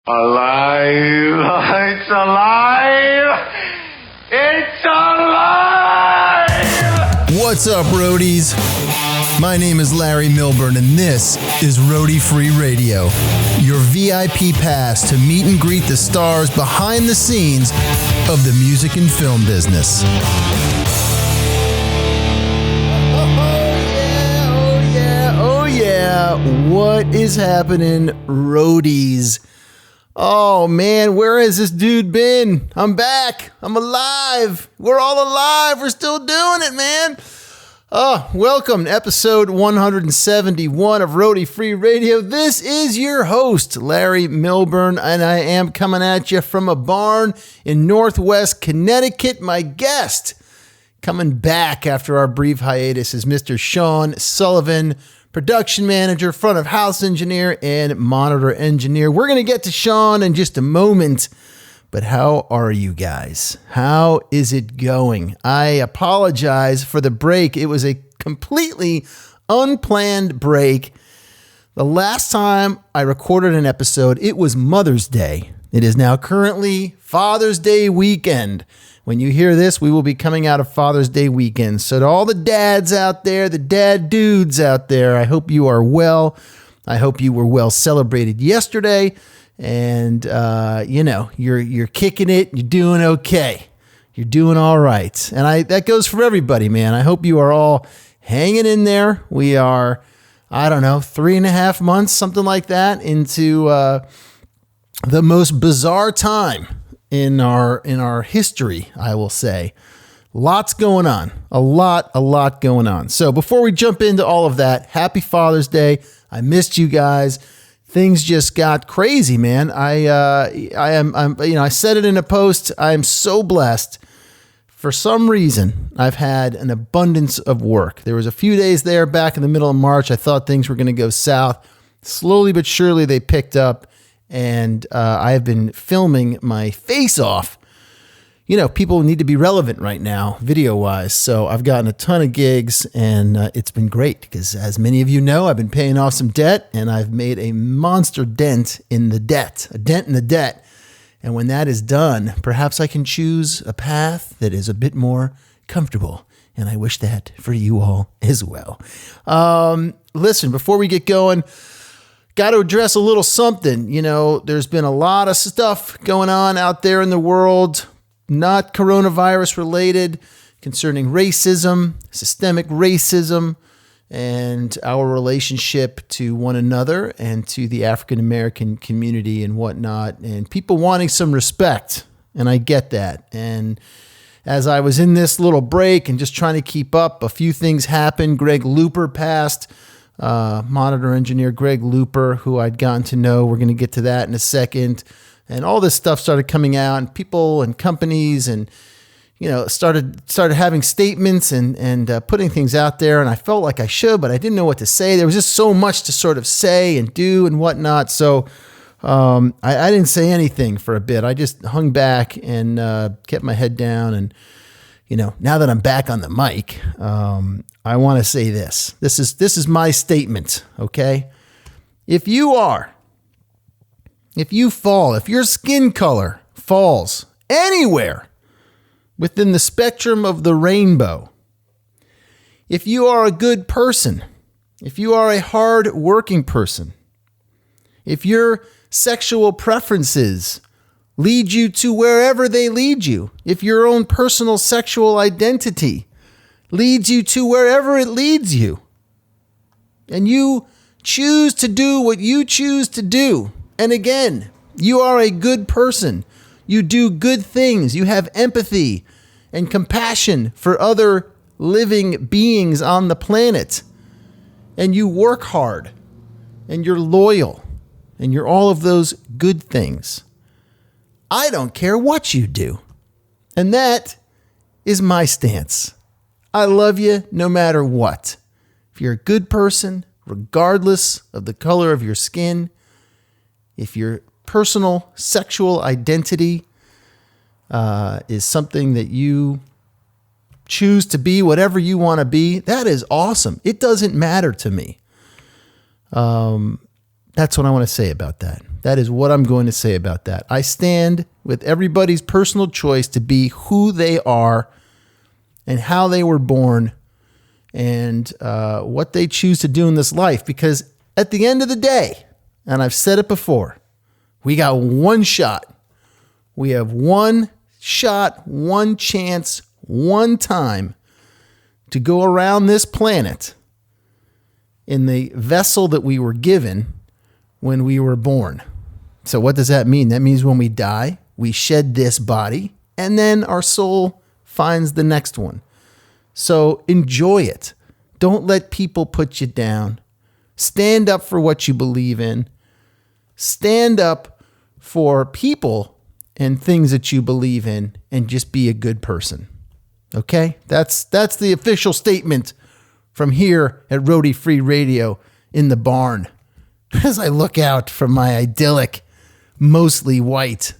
Alive! It's alive! It's alive! What's up, roadies? My name is Larry Milburn, and this is Roadie Free Radio, your VIP pass to meet and greet the stars behind the scenes of the music and film business. Oh yeah. What is happening, roadies? Oh man, where has this dude been? I'm back. I'm alive. We're all alive. We're still doing it, man. Welcome to episode 171 of Roadie Free Radio. This is your host, Larry Milburn, and I am coming at you from a barn in Northwest Connecticut. My guest coming back after our brief hiatus is Mr. Sean Sullivan, production manager, front of house engineer, and monitor engineer. We're going to get to Sean in just a moment, but how are you guys? How is it going? I apologize for the break. It was a completely unplanned break. The last time I recorded an episode, it was Mother's Day. It is now currently Father's Day weekend. When you hear this, we will be coming out of Father's Day weekend. So to all the dads out there, the dad dudes out there, I hope you are well. I hope you were well celebrated yesterday. And, you're kicking it. You're doing okay. You're doing all right. And that goes for everybody, man. I hope you are all hanging in there. We are, 3.5 months, something like that, into the most bizarre time in our history, I will say. Lots going on. A lot going on. So before we jump into all of that, happy Father's Day. I missed you guys. Things just got crazy, man. I said it in a post. I am so blessed. For some reason, I've had an abundance of work. There was a few days there back in the middle of March. I thought things were going to go south. Slowly but surely, they picked up. And I have been filming my face off. You know, people need to be relevant right now, video-wise. So I've gotten a ton of gigs, and it's been great because, as many of you know, I've been paying off some debt, and I've made a monster dent in the debt, And when that is done, perhaps I can choose a path that is a bit more comfortable. And I wish that for you all as well. Listen, before we get going, got to address a little something. You know, there's been a lot of stuff going on out there in the world, not coronavirus related, concerning racism, systemic racism, and our relationship to one another and to the African American community and whatnot, and people wanting some respect. And I get that. And as I was in this little break and just trying to keep up, a few things happened. Greg Looper passed. Monitor engineer Greg Looper, who I'd gotten to know. We're going to get to that in a second. And all this stuff started coming out, and people and companies and, started having statements and putting things out there. And I felt like I should, but I didn't know what to say. There was just so much to sort of say and do and whatnot. So I didn't say anything for a bit. I just hung back and kept my head down. And, now that I'm back on the mic, I want to say this. This is my statement, okay? If your skin color falls anywhere within the spectrum of the rainbow, if you are a good person, if you are a hard-working person, if your sexual preferences lead you to wherever they lead you, if your own personal sexual identity leads you to wherever it leads you, and you choose to do what you choose to do, and again, you are a good person, you do good things, you have empathy and compassion for other living beings on the planet, and you work hard, and you're loyal, and you're all of those good things, I don't care what you do. And that is my stance. I love you no matter what. If you're a good person, regardless of the color of your skin, if your personal sexual identity is something that you choose to be, whatever you want to be, that is awesome. It doesn't matter to me. That's what I want to say about that. That is what I'm going to say about that. I stand with everybody's personal choice to be who they are and how they were born and what they choose to do in this life. Because at the end of the day, and I've said it before, we got one shot. We have one shot, one chance, one time to go around this planet in the vessel that we were given when we were born. So what does that mean? That means when we die, we shed this body, and then our soul finds the next one. So enjoy it. Don't let people put you down. Stand up for what you believe in. Stand up for people and things that you believe in, and just be a good person. Okay? That's the official statement from here at Roadie Free Radio in the barn. As I look out from my idyllic, mostly white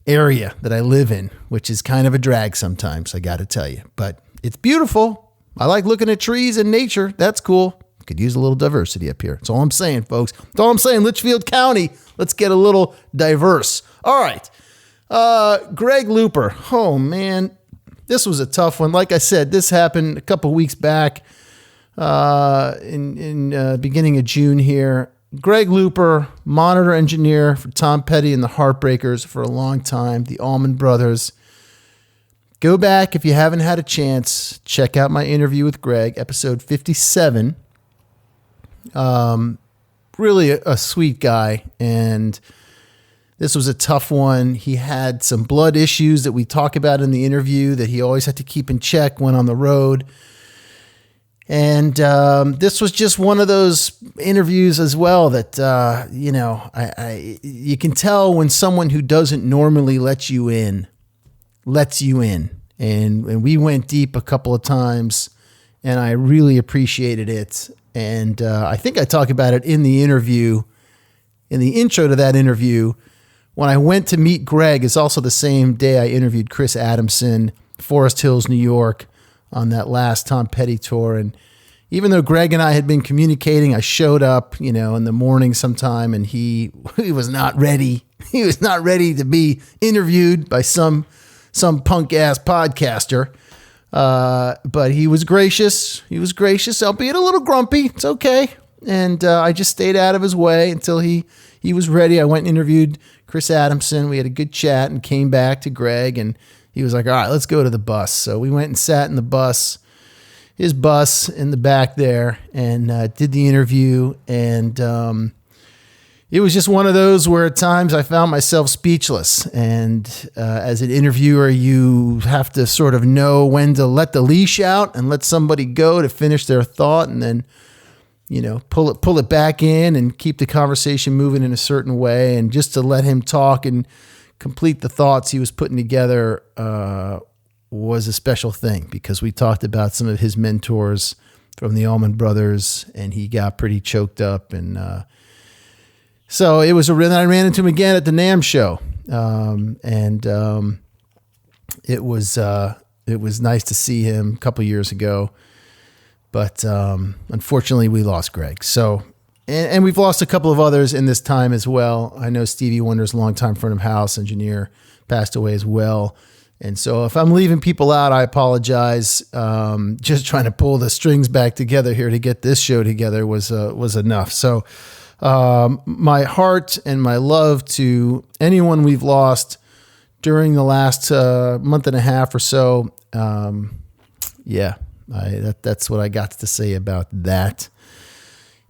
area that I live in, which is kind of a drag sometimes, I got to tell you. But it's beautiful. I like looking at trees and nature. That's cool. Could use a little diversity up here. That's all I'm saying, folks. That's all I'm saying. Litchfield County, let's get a little diverse. All right. Greg Looper. Oh, man. This was a tough one. Like I said, this happened a couple weeks back in beginning of June here. Greg Looper, monitor engineer for Tom Petty and the Heartbreakers for a long time, the Allman Brothers. Go back if you haven't had a chance. Check out my interview with Greg, episode 57. Really a sweet guy, and this was a tough one. He had some blood issues that we talk about in the interview that he always had to keep in check when on the road. And this was just one of those interviews as well that, you can tell when someone who doesn't normally let you in lets you in. And we went deep a couple of times, and I really appreciated it. And I think I talk about it in the interview, in the intro to that interview. When I went to meet Greg, it's also the same day I interviewed Chris Adamson, Forest Hills, New York, on that last Tom Petty tour. And even though Greg and I had been communicating, I showed up, in the morning sometime, and he was not ready. He was not ready to be interviewed by some punk ass podcaster. But he was gracious. He was gracious, albeit a little grumpy. It's okay. And I just stayed out of his way until he was ready. I went and interviewed Chris Adamson. We had a good chat and came back to Greg, and he was like, all right, let's go to the bus. So we went and sat in the bus, his bus in the back there, and did the interview. And it was just one of those where at times I found myself speechless. And as an interviewer, you have to sort of know when to let the leash out and let somebody go to finish their thought, and then pull it back in and keep the conversation moving in a certain way, and just to let him talk and complete the thoughts he was putting together was a special thing, because we talked about some of his mentors from the Allman Brothers, and he got pretty choked up. And so it was I ran into him again at the NAMM show. It was nice to see him a couple years ago. But unfortunately, we lost Greg. So, and we've lost a couple of others in this time as well. I know Stevie Wonder's longtime front of house engineer passed away as well. And so if I'm leaving people out, I apologize. Just trying to pull the strings back together here to get this show together was enough. So my heart and my love to anyone we've lost during the last month and a half or so. That's what I got to say about that.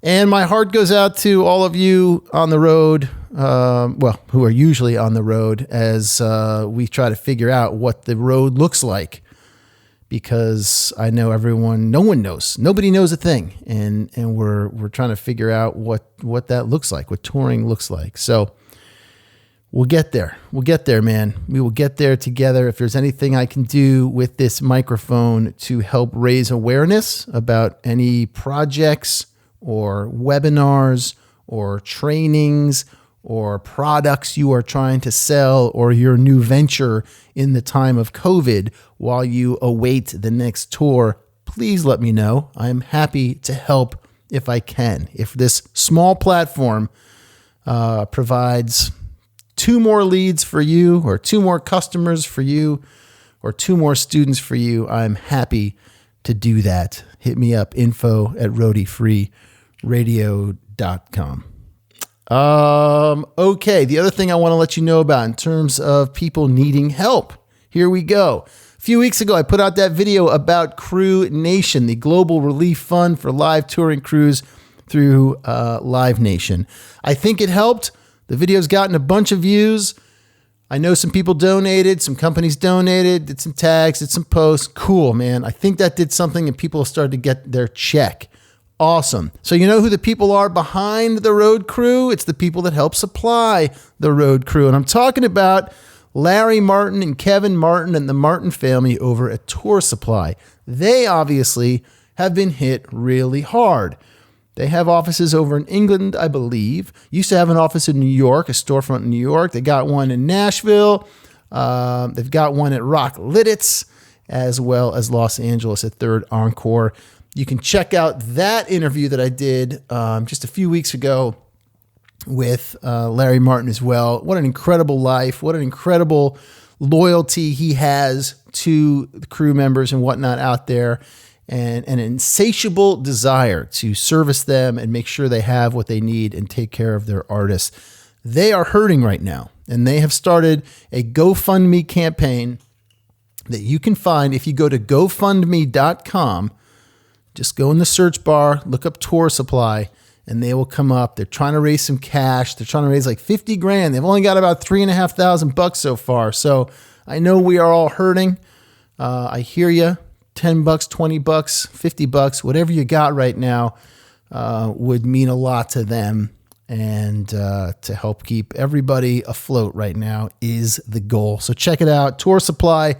And my heart goes out to all of you on the road, who are usually on the road, as we try to figure out what the road looks like. Because I know no one knows. Nobody knows a thing. And we're trying to figure out what that looks like, what touring looks like. So we'll get there. We'll get there, man. We will get there together. If there's anything I can do with this microphone to help raise awareness about any projects or webinars or trainings or products you are trying to sell, or your new venture in the time of COVID while you await the next tour, please let me know. I'm happy to help if I can. If this small platform provides 2 more leads for you, or 2 more customers for you, or 2 more students for you, I'm happy to do that. Hit me up, info@roadiefreeradio.com. Okay, the other thing I want to let you know about in terms of people needing help. Here we go. A few weeks ago, I put out that video about Crew Nation, the global relief fund for live touring crews through Live Nation. I think it helped. The video's gotten a bunch of views. I know some people donated, some companies donated, did some tags, did some posts. Cool, man. I think that did something and people started to get their check. Awesome. So you know who the people are behind the road crew? It's the people that help supply the road crew. And I'm talking about Larry Martin and Kevin Martin and the Martin family over at Tour Supply. They obviously have been hit really hard. They have offices over in England, I believe. Used to have an office in New York, a storefront in New York. They got one in Nashville. They've got one at Rock Lidditz, as well as Los Angeles at Third Encore. You can check out that interview that I did just a few weeks ago with Larry Martin as well. What an incredible life. What an incredible loyalty he has to the crew members and whatnot out there. And an insatiable desire to service them and make sure they have what they need and take care of their artists. They are hurting right now, and they have started a GoFundMe campaign that you can find if you go to GoFundMe.com. Just go in the search bar, look up Tour Supply, and they will come up. They're trying to raise some cash. They're trying to raise like $50,000. They've only got about $3,500 so far. So I know we are all hurting. I hear you. $10, $20, $50, whatever you got right now would mean a lot to them. And to help keep everybody afloat right now is the goal. So check it out. Tour Supply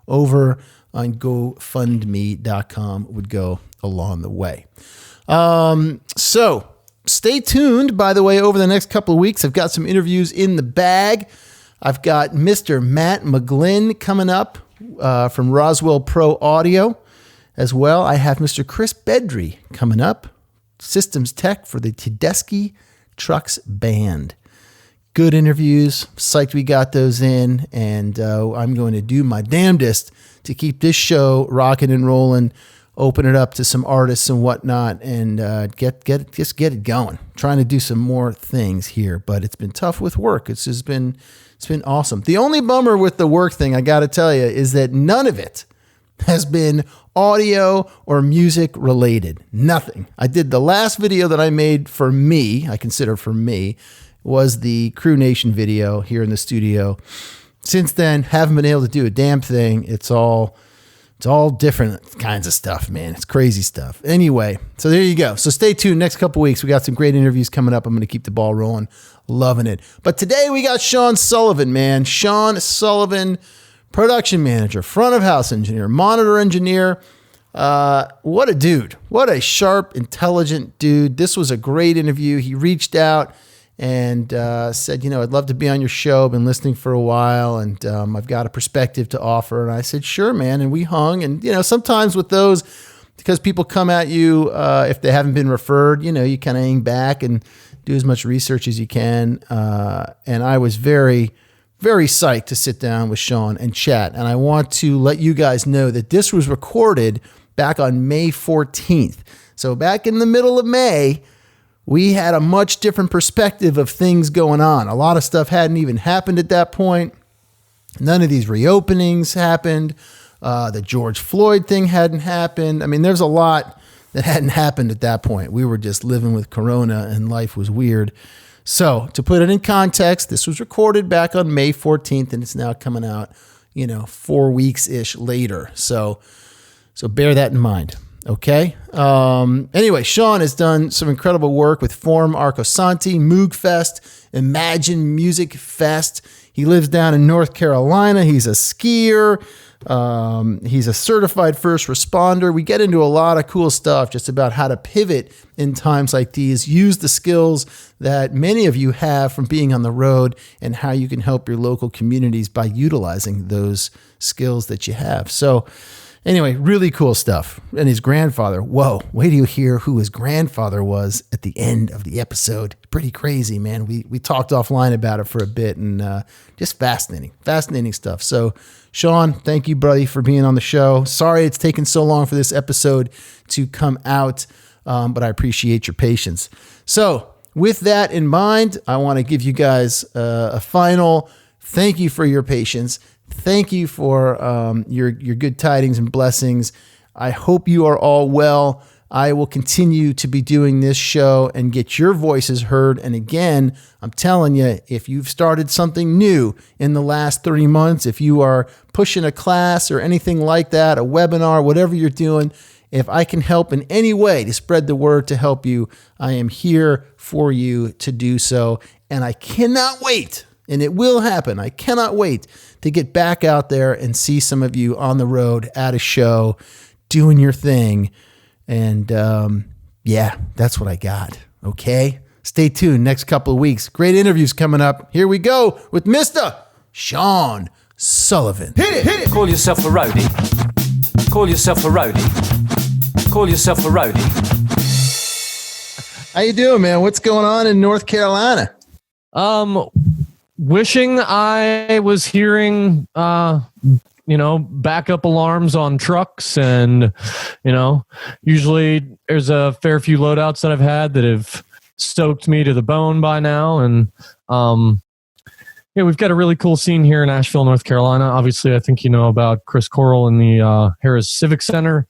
over on GoFundMe.com would go along the way. So stay tuned, by the way, over the next couple of weeks. I've got some interviews in the bag. I've got Mr. Matt McGlynn coming up from Roswell Pro Audio as well. I have Mr. Chris Bedry coming up, systems tech for the Tedeschi Trucks Band. Good interviews. Psyched we got those in, and I'm going to do my damnedest to keep this show rocking and rolling, open it up to some artists and whatnot, and get it going. Trying to do some more things here, but it's been tough with work. It's been awesome. The only bummer with the work thing, I got to tell you, is that none of it has been audio or music related. Nothing. I did the last video that I made for me, I consider for me, was the Crew Nation video here in the studio. Since then, haven't been able to do a damn thing. It's all different kinds of stuff, man. It's crazy stuff. Anyway, so there you go. So stay tuned. Next couple weeks, we got some great interviews coming up. I'm going to keep the ball rolling. Loving it. But today we got Sean Sullivan, man. Sean Sullivan, production manager, front of house engineer, monitor engineer. What a dude. What a sharp, intelligent dude. This was a great interview. He reached out and said, I'd love to be on your show. Been listening for a while, and I've got a perspective to offer. And I said, sure, man. And we hung. And, sometimes with those, because people come at you, if they haven't been referred, you kind of hang back and do as much research as you can. And I was very, very psyched to sit down with Sean and chat. And I want to let you guys know that this was recorded back on May 14th. So back in the middle of May, we had a much different perspective of things going on. A lot of stuff hadn't even happened at that point. None of these reopenings happened. The George Floyd thing hadn't happened. I mean, there's a lot that hadn't happened at that point. We were just living with Corona and life was weird. So to put it in context, this was recorded back on May 14th and it's now coming out, 4 weeks-ish later. So bear that in mind. Okay. Anyway, Sean has done some incredible work with Form Arcosanti, MoogFest, Imagine Music Fest. He lives down in North Carolina. He's a skier. He's a certified first responder. We get into a lot of cool stuff just about how to pivot in times like these, use the skills that many of you have from being on the road, and how you can help your local communities by utilizing those skills that you have. So Anyway, really cool stuff. And his grandfather, whoa, wait till you hear who his grandfather was at the end of the episode. Pretty crazy, man. We talked offline about it for a bit, and just fascinating stuff. So, Sean, thank you, buddy, for being on the show. Sorry it's taken so long for this episode to come out, but I appreciate your patience. So, with that in mind, I want to give you guys a final thank you for your patience. Thank you for your good tidings and blessings. I hope you are all well. I will continue to be doing this show and get your voices heard. And again, I'm telling you, if you've started something new in the last 3 months, if you are pushing a class or anything like that, a webinar, whatever you're doing, if I can help in any way to spread the word to help you, I am here for you to do so. And I cannot wait. And it will happen. I cannot wait to get back out there and see some of you on the road at a show doing your thing. And yeah, that's what I got. Okay. Stay tuned next couple of weeks. Great interviews coming up. Here we go with Mr. Sean Sullivan. Hit it. Call yourself a roadie. Call yourself a roadie. Call yourself a roadie. How you doing, man? What's going on in North Carolina? Wishing I was hearing, backup alarms on trucks, and, usually there's a fair few loadouts that I've had that have stoked me to the bone by now. And, we've got a really cool scene here in Asheville, North Carolina. Obviously, I think you know about Chris Coral in the Harris Civic Center.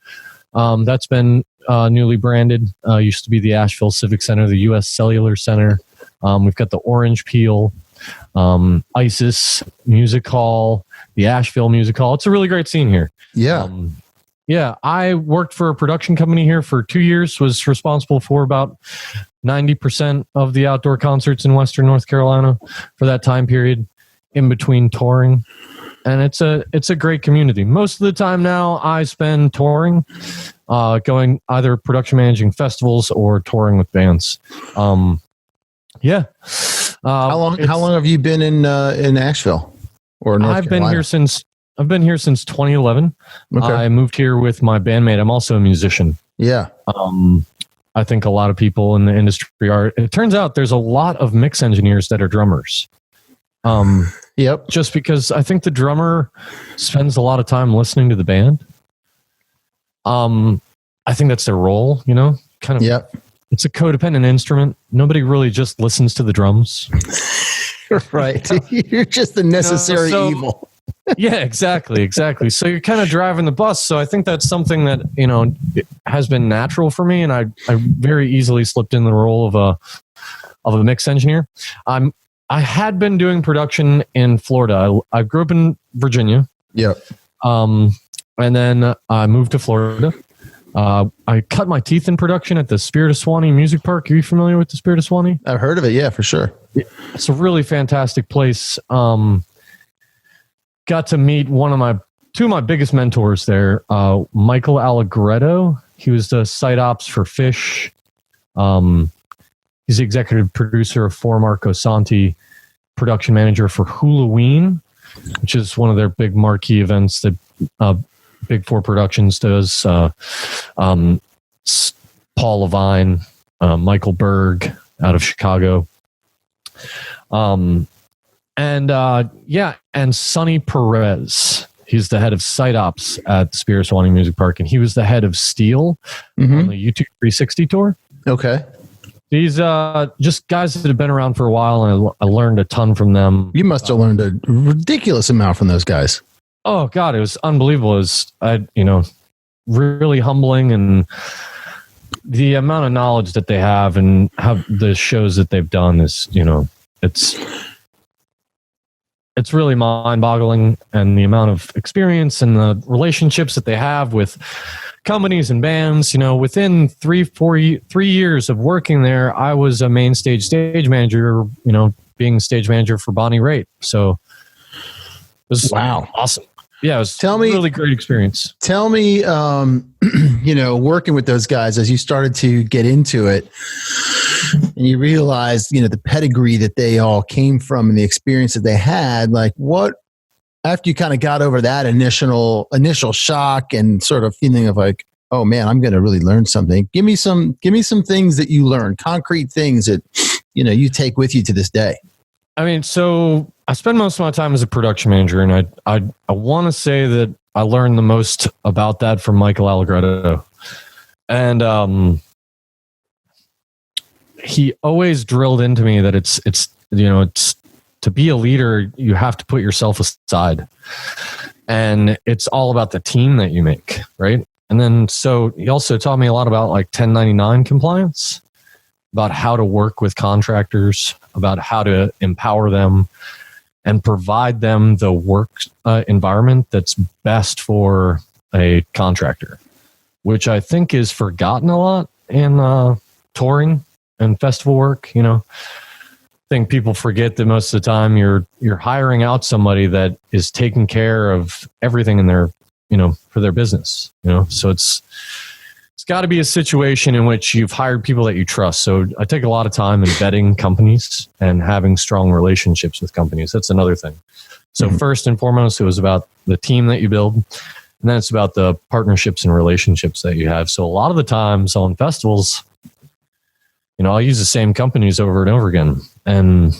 That's been newly branded. Used to be the Asheville Civic Center, the U.S. Cellular Center. We've got the Orange Peel, ISIS Music Hall, the Asheville Music Hall. It's a really great scene here. Yeah. I worked for a production company here for 2 years, was responsible for about 90% of the outdoor concerts in Western North Carolina for that time period in between touring. And it's a great community. Most of the time now I spend touring, going either production managing festivals or touring with bands. Yeah. How long have you been in Asheville or North I've Carolina? been here since 2011. Okay. I moved here with my bandmate. I'm also a musician. Yeah. I think a lot of people in the industry are. It turns out there's a lot of mix engineers that are drummers. Yep. Just because I think the drummer spends a lot of time listening to the band. I think that's their role, kind of. Yep. It's a codependent instrument. Nobody really just listens to the drums. Right. You're just the necessary evil. Yeah, exactly. So you're kind of driving the bus. So I think that's something that, has been natural for me. And I very easily slipped in the role of a mix engineer. I had been doing production in Florida. I grew up in Virginia. Yep. And then I moved to Florida. I cut my teeth in production at the Spirit of Swanee Music Park. Are you familiar with the Spirit of Swanee? I've heard of it. Yeah, for sure. It's a really fantastic place. Got to meet two of my biggest mentors there. Michael Allegretto. He was the site ops for Fish. He's the executive producer of For Arcosanti, production manager for Halloween, which is one of their big marquee events that Big Four Productions does. Paul Levine, Michael Berg out of Chicago. And Sonny Perez. He's the head of site ops at the Spirit of Swanee Music Park, and he was the head of Steel on the YouTube 360 tour. Okay. These just guys that have been around for a while, and I learned a ton from them. You must have learned a ridiculous amount from those guys. Oh God, it was unbelievable. It was, really humbling, and the amount of knowledge that they have and how the shows that they've done is, it's really mind-boggling, and the amount of experience and the relationships that they have with companies and bands. Within 3 years of working there, I was a main stage manager, being stage manager for Bonnie Raitt. So it was awesome. Yeah, it was really great experience. Tell me, working with those guys as you started to get into it and you realized, the pedigree that they all came from and the experience that they had, like what after you kind of got over that initial shock and sort of feeling of like, oh man, I'm going to really learn something. Give me some things that you learned, concrete things that, you take with you to this day. I mean, so I spend most of my time as a production manager, and I want to say that I learned the most about that from Michael Allegretto. And he always drilled into me that it's to be a leader, you have to put yourself aside. And it's all about the team that you make, right? And then so he also taught me a lot about like 1099 compliance, about how to work with contractors, about how to empower them and provide them the work environment that's best for a contractor, which I think is forgotten a lot in touring and festival work. I think people forget that most of the time you're hiring out somebody that is taking care of everything in their, for their business, so it's got to be a situation in which you've hired people that you trust. So I take a lot of time in vetting companies and having strong relationships with companies. That's another thing. So first and foremost, it was about the team that you build. And then it's about the partnerships and relationships that you have. So a lot of the times on festivals, I'll use the same companies over and over again. And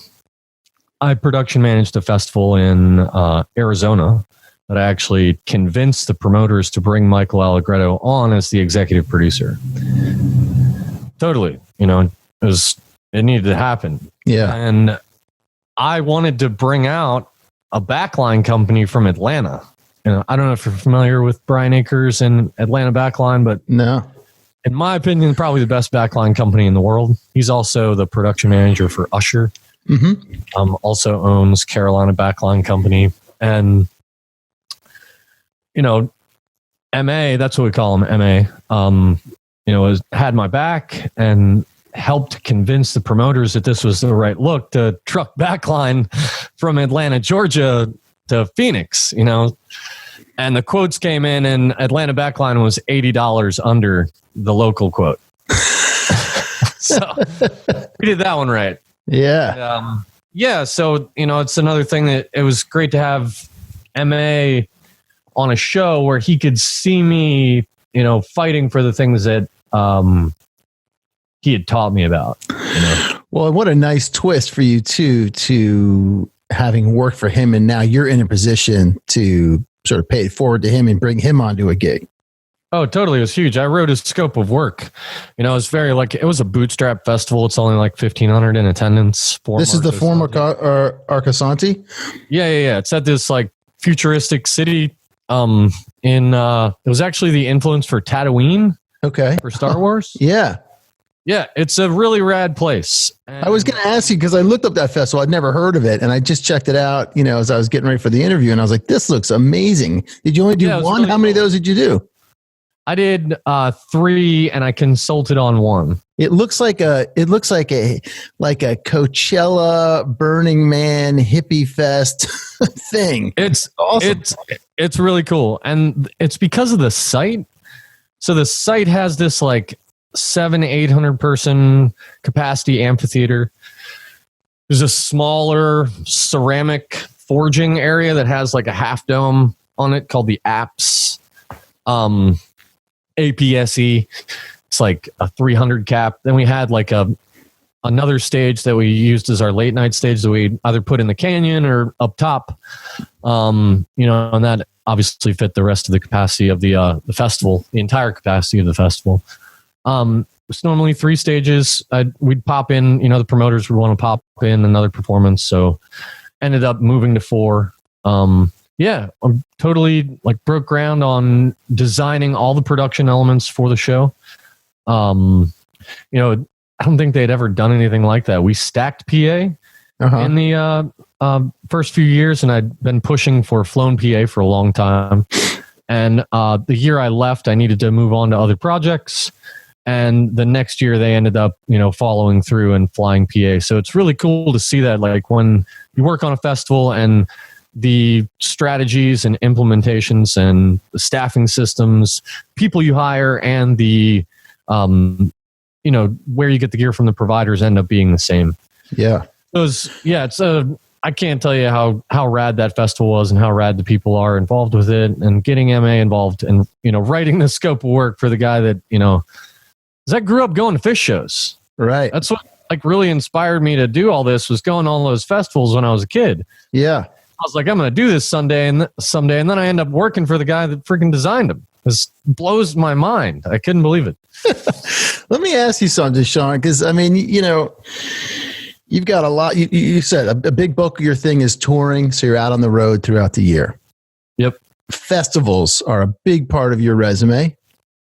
I production managed a festival in Arizona that I actually convinced the promoters to bring Michael Allegretto on as the executive producer. Totally. It needed to happen. Yeah. And I wanted to bring out a backline company from Atlanta. I don't know if you're familiar with Brian Akers and Atlanta Backline, but no. In my opinion, probably the best backline company in the world. He's also the production manager for Usher. Also owns Carolina Backline Company. And MA, that's what we call him, MA, had my back and helped convince the promoters that this was the right look to truck backline from Atlanta, Georgia to Phoenix, and the quotes came in and Atlanta Backline was $80 under the local quote. So we did that one right. Yeah. Yeah. So, it's another thing that it was great to have MA on a show where he could see me, fighting for the things that he had taught me about. Well, what a nice twist for you too, to having worked for him, and now you're in a position to sort of pay it forward to him and bring him onto a gig. Oh, totally. It was huge. I wrote his scope of work. It was it was a bootstrap festival. It's only like 1,500 in attendance. This is the former Arcosanti? Yeah. It's at this like futuristic city. It was actually the influence for Tatooine. Okay. For Star Wars. Yeah. Yeah. It's a really rad place. And I was going to ask you, because I looked up that festival. I'd never heard of it. And I just checked it out, as I was getting ready for the interview. And I was like, this looks amazing. Did you only do one? Really How many of those did you do? I did 3 and I consulted on 1. It looks like a Coachella, Burning Man, hippie fest thing. It's awesome. It's really cool. And it's because of the site. So the site has this like 700-800 person capacity amphitheater. There's a smaller ceramic forging area that has like a half dome on it called the APSE. APSE. It's like a 300 cap. Then we had like another stage that we used as our late night stage that we either put in the canyon or up top. And that obviously fit the rest of the capacity of the festival, the entire capacity of the festival. It's normally 3 stages. We'd pop in, the promoters would want to pop in another performance. So ended up moving to 4. Yeah, I'm totally like broke ground on designing all the production elements for the show. I don't think they'd ever done anything like that. We stacked PA in the first few years, and I'd been pushing for flown PA for a long time. And the year I left, I needed to move on to other projects. And the next year they ended up, following through and flying PA. So it's really cool to see that, like when you work on a festival and the strategies and implementations and the staffing systems, people you hire, and the, where you get the gear from the providers end up being the same. Yeah. It's a I can't tell you how rad that festival was and how rad the people are involved with it, and getting MA involved and, writing the scope of work for the guy that grew up going to Fish shows. Right. That's what really inspired me to do all this, was going to all those festivals when I was a kid. Yeah. I was like, I'm going to do this someday, and then I end up working for the guy that freaking designed them. This blows my mind. I couldn't believe it. Let me ask you something, Sean, because you've got a lot. You said a big bulk of your thing is touring, so you're out on the road throughout the year. Yep. Festivals are a big part of your resume.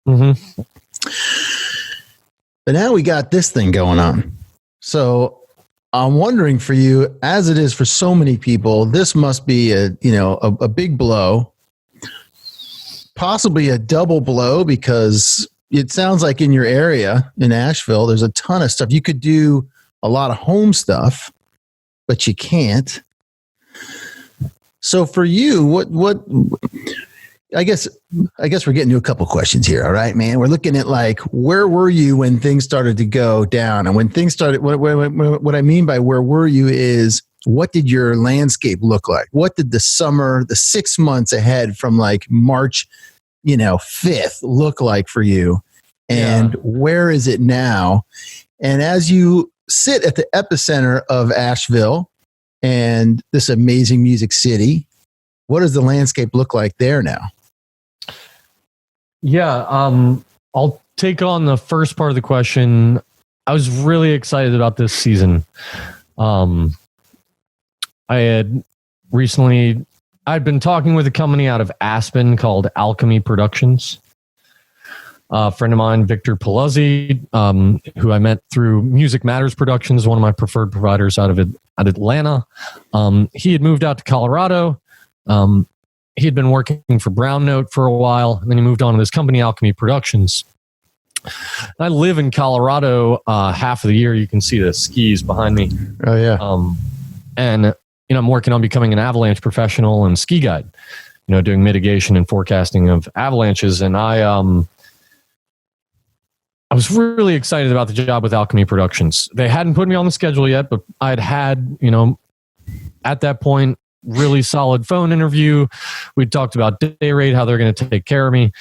Mm-hmm. But now we got this thing going on. So I'm wondering for you, as it is for so many people, this must be a big blow, possibly a double blow, because it sounds like in your area in Asheville, there's a ton of stuff. You could do a lot of home stuff, but you can't. So for you, what I guess we're getting to a couple questions here. All right, man. We're looking at where were you when things started to go down? And when things started, what I mean by where were you is, what did your landscape look like? What did the summer, the 6 months ahead from March, 5th look like for you? And where is it now? And as you sit at the epicenter of Asheville and this amazing music city, what does the landscape look like there now? Yeah, I'll take on the first part of the question. I was really excited about this season. I had recently, I'd been talking with a company out of Aspen called Alchemy Productions. A friend of mine, Victor Paluzzi, who I met through Music Matters Productions, one of my preferred providers out of Atlanta. He had moved out to Colorado. He had been working for Brown Note for a while, and then he moved on to this company, Alchemy Productions. I live in Colorado half of the year. You can see the skis behind me. Oh, yeah. And I'm working on becoming an avalanche professional and ski guide, doing mitigation and forecasting of avalanches. And I was really excited about the job with Alchemy Productions. They hadn't put me on the schedule yet, but I'd had, at that point, really solid phone interview. We talked about day rate, how they're going to take care of me.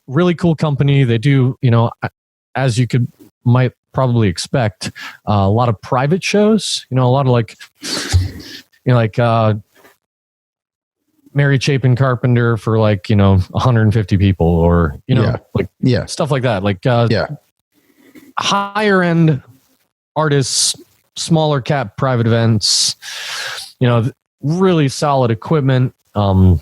Really cool company. They do, as you might probably expect, a lot of private shows, a lot of Mary Chapin Carpenter for 150 people, or, stuff like that. Higher end artists, smaller cap private events, really solid equipment. I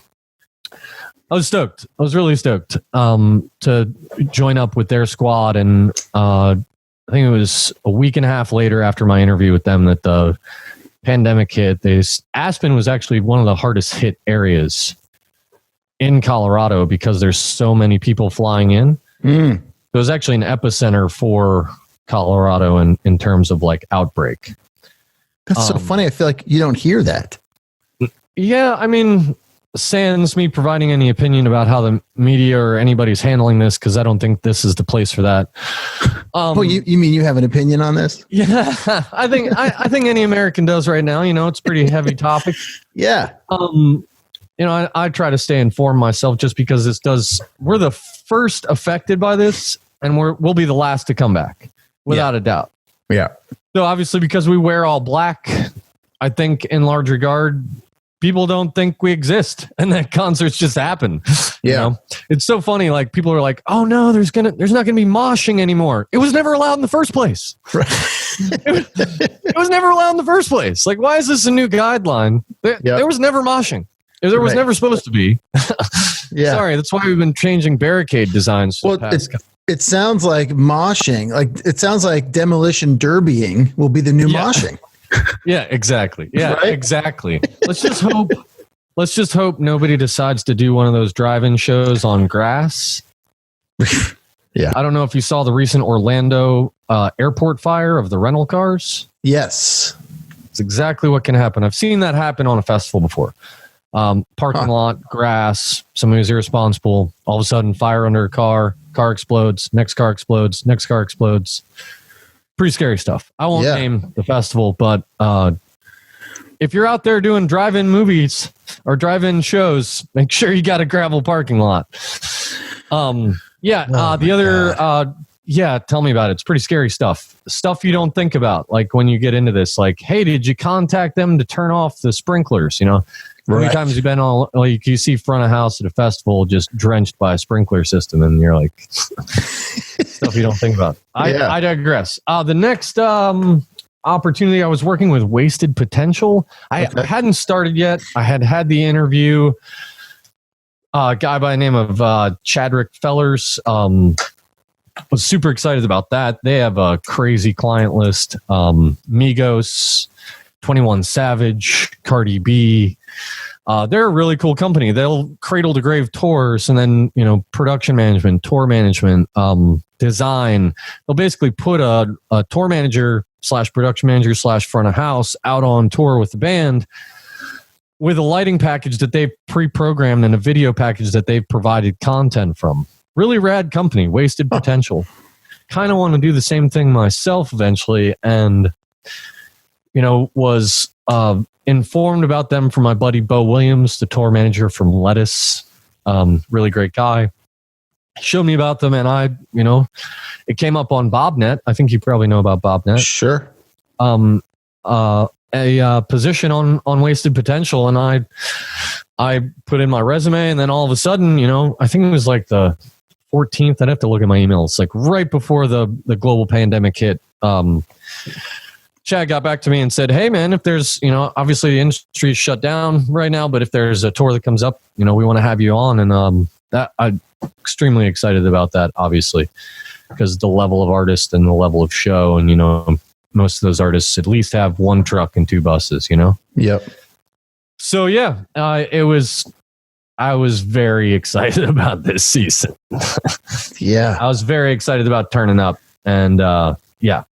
was stoked. I was really stoked to join up with their squad. And I think it was a week and a half later after my interview with them that the pandemic hit. Aspen was actually one of the hardest hit areas in Colorado because there's so many people flying in. It was actually an epicenter for Colorado in terms of outbreak. That's so funny. I feel like you don't hear that. Yeah, I mean, sans me providing any opinion about how the media or anybody's handling this, because I don't think this is the place for that. Well, you mean you have an opinion on this? Yeah, I think any American does right now. It's a pretty heavy topic. Yeah. I try to stay informed myself, just because we're the first affected by this, and we'll be the last to come back, without a doubt. Yeah. So obviously, because we wear all black, I think in large regard, people don't think we exist, and that concerts just happen. Yeah. It's so funny. People are like, "Oh no, there's not going to be moshing anymore." It was never allowed in the first place. Right. it was never allowed in the first place. Why is this a new guideline? There was never moshing. There was never supposed to be. Yeah. Sorry, that's why we've been changing barricade designs. It sounds like moshing. It sounds like demolition derbying will be the new moshing. Yeah, exactly. Yeah, right? Exactly. Let's just hope nobody decides to do one of those drive-in shows on grass. Yeah. I don't know if you saw the recent Orlando airport fire of the rental cars. Yes. It's exactly what can happen. I've seen that happen on a festival before. Parking lot, grass, somebody's irresponsible. All of a sudden, fire under a car explodes, next car explodes, next car explodes. Pretty scary stuff. I won't name the festival, but if you're out there doing drive-in movies or drive-in shows, make sure you got a gravel parking lot. Tell me about it. It's pretty scary stuff you don't think about, like when you get into this, like, hey, did you contact them to turn off the sprinklers? You know, how many times you've been on, like, you see front of house at a festival just drenched by a sprinkler system, and you're like, stuff you don't think about. I digress. The next opportunity, I was working with Wasted Potential. I hadn't started yet. I had the interview. A guy by the name of Chadrick Fellers. Was super excited about that. They have a crazy client list. Migos, 21 Savage, Cardi B. They're a really cool company. They'll cradle to grave tours, and then, you know, production management, tour management, design. They'll basically put a tour manager / production manager / front of house out on tour with the band, with a lighting package that they've pre-programmed and a video package that they've provided content from. Really rad company, Wasted Potential. Kind of want to do the same thing myself eventually, and, you know, was informed about them from my buddy Bo Williams, the tour manager from Lettuce. Really great guy. Showed me about them, and it came up on BobNet. I think you probably know about BobNet. Sure. A position on Wasted Potential, and I put in my resume, and then all of a sudden, you know, I think it was like the 14th. I'd have to look at my emails. Like right before the global pandemic hit, Chad got back to me and said, hey man, if there's, you know, obviously the industry is shut down right now, but if there's a tour that comes up, you know, we want to have you on. And that I'm extremely excited about that, obviously, because the level of artist and the level of show, and, you know, most of those artists at least have one truck and 2 buses, you know? Yep. So yeah, I was very excited about this season. Yeah. I was very excited about turning up, and yeah.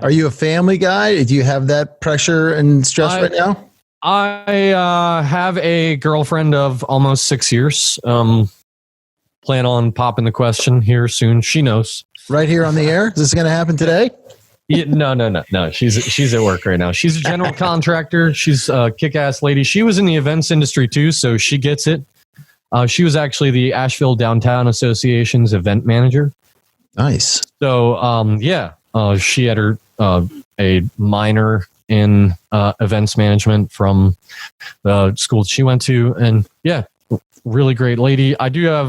Are you a family guy? Do you have that pressure and stress right now? I have a girlfriend of almost 6 years. Plan on popping the question here soon. She knows. Right here on the air? Is this going to happen today? Yeah, no. She's at work right now. She's a general contractor. She's a kick-ass lady. She was in the events industry too, so she gets it. She was actually the Asheville Downtown Association's event manager. Nice. So she had her a minor in events management from the school she went to, and yeah, really great lady. I do have.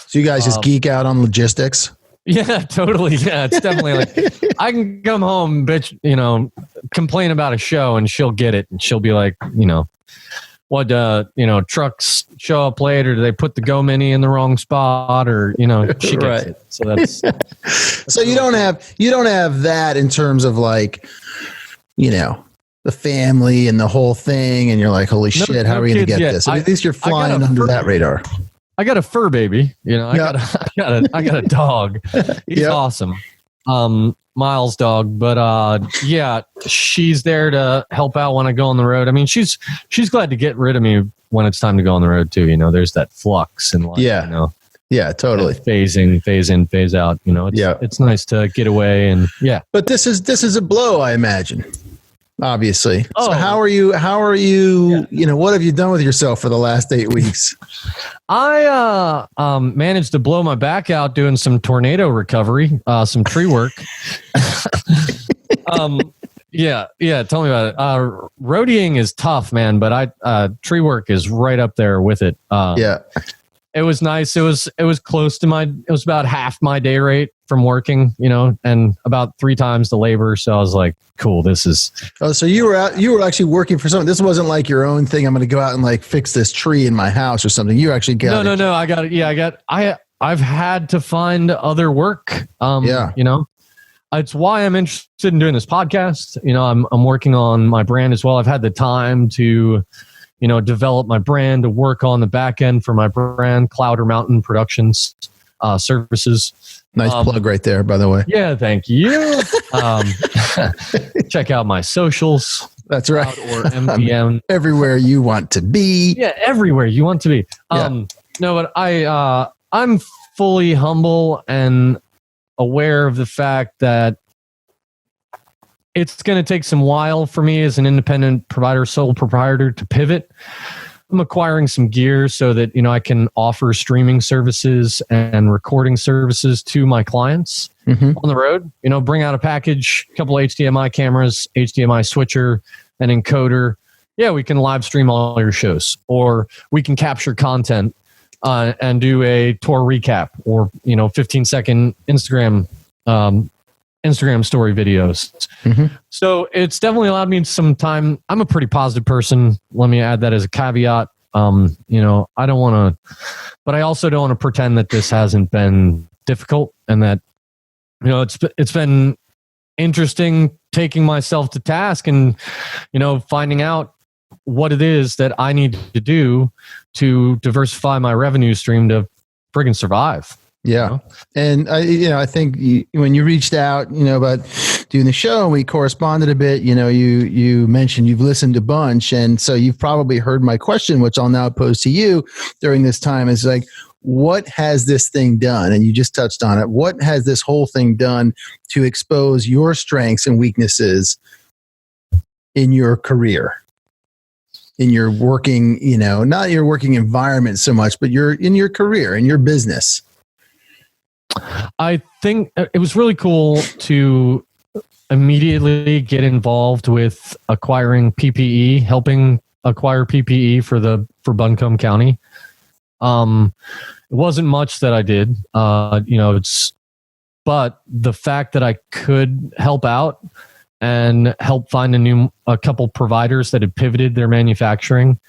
So you guys just geek out on logistics? Yeah, totally. Yeah, it's definitely like I can come home, bitch, you know, complain about a show, and she'll get it, and she'll be like, you know, what, you know, trucks show up late, or do they put the Go Mini in the wrong spot, or, you know, she gets it. So that's. So you don't have that in terms of, like, you know, the family and the whole thing, and you're like, holy shit, how are we going to get this? At least you're flying under that radar. I got a fur baby, you know. I got a dog. He's awesome, Miles dog. But yeah, she's there to help out when I go on the road. I mean, she's glad to get rid of me when it's time to go on the road too. You know, there's that flux in life. Yeah, you know, yeah, totally. Phase in, phase out. You know, it's nice to get away, and yeah. But this is a blow, I imagine. Obviously. So how are you, you know, what have you done with yourself for the last 8 weeks? I managed to blow my back out doing some tornado recovery, some tree work. Yeah, tell me about it. Roadieing is tough, man, but tree work is right up there with it. Yeah. It was nice. It was close to it was about half my day rate from working, you know, and about 3 times the labor. So I was like, cool, this is. Oh, so you were actually working for someone. This wasn't like your own thing. I'm going to go out and like fix this tree in my house or something. You actually got it. No. I got it. Yeah, I've had to find other work. You know, it's why I'm interested in doing this podcast. You know, I'm working on my brand as well. I've had the time to, you know, develop my brand, to work on the back end for my brand, Clouder Mountain Productions Services. Nice plug right there, by the way. Yeah, thank you. Check out my socials. That's right. Or MPM. Everywhere you want to be. Yeah, everywhere you want to be. No, but I'm fully humble and aware of the fact that it's going to take some while for me as an independent provider, sole proprietor, to pivot. I'm acquiring some gear so that, I can offer streaming services and recording services to my clients on the road. Bring out a package, a couple HDMI cameras, HDMI switcher, an encoder. Yeah, we can live stream all your shows, or we can capture content and do a tour recap, or 15-second Instagram story videos. So it's definitely allowed me some time. I'm a pretty positive person. Let me add that as a caveat. I don't want to, but I also don't want to pretend that this hasn't been difficult, and that it's been interesting taking myself to task and finding out what it is that I need to do to diversify my revenue stream to friggin' survive. Yeah. And I think when you reached out, about doing the show, and we corresponded a bit, you mentioned you've listened a bunch. And so you've probably heard my question, which I'll now pose to you during this time, is like, what has this thing done? And you just touched on it. What has this whole thing done to expose your strengths and weaknesses in your career? In your working, not your working environment so much, but in your career, in your business. I think it was really cool to immediately get involved with acquiring PPE, helping acquire PPE for Buncombe County. It wasn't much that I did, but the fact that I could help out and help find a couple providers that had pivoted their manufacturing,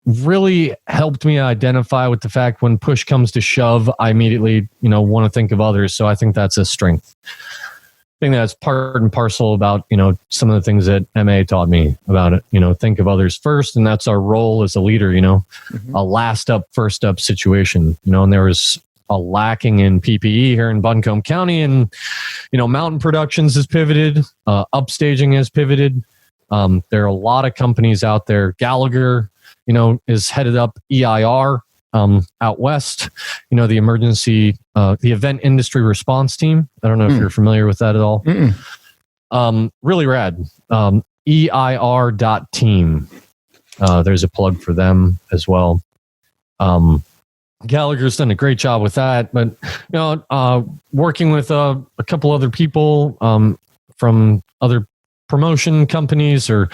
really helped me identify with the fact when push comes to shove, I immediately, want to think of others. So I think that's a strength. I think that's part and parcel about, some of the things that MA taught me about it, think of others first. And that's our role as a leader, a last up, first up situation, and there was a lacking in PPE here in Buncombe County, and, Mountain Productions has pivoted, Upstaging has pivoted. There are a lot of companies out there. Gallagher, is headed up EIR out west, the emergency, the event industry response team. I don't know if you're familiar with that at all. Really rad. EIR.team. There's a plug for them as well. Gallagher's done a great job with that, but working with a couple other people from other promotion companies or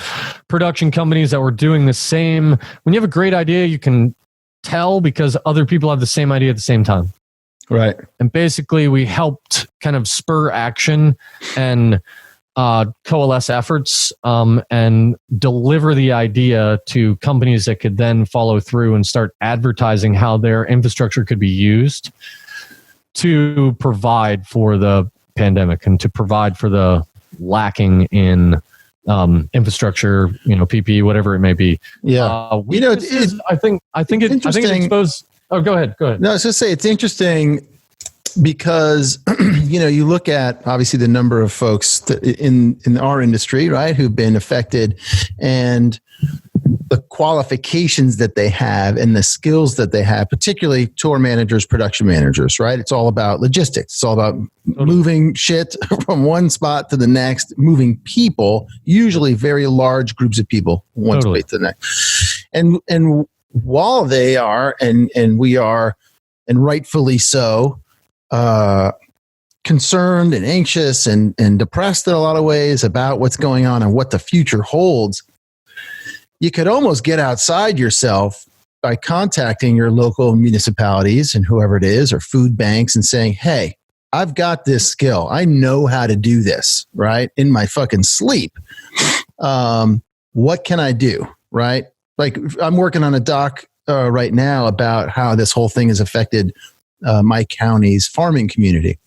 production companies that were doing the same. When you have a great idea, you can tell because other people have the same idea at the same time. Right. And basically we helped kind of spur action and coalesce efforts and deliver the idea to companies that could then follow through and start advertising how their infrastructure could be used to provide for the pandemic and to provide for the lacking in infrastructure, PPE, whatever it may be. Yeah. I think it exposed. Oh, go ahead. No, I was just say it's interesting because, you look at obviously the number of folks in our industry, right, who've been affected, and the qualifications that they have and the skills that they have, particularly tour managers, production managers, right? It's all about logistics. It's all about moving shit from one spot to the next, moving people, usually very large groups of people, one space to the next. And while they are, and we are, and rightfully so, concerned and anxious and depressed in a lot of ways about what's going on and what the future holds, you could almost get outside yourself by contacting your local municipalities and whoever it is, or food banks, and saying, hey, I've got this skill. I know how to do this, right? In my fucking sleep. What can I do, right? Like, I'm working on a doc right now about how this whole thing has affected my county's farming community.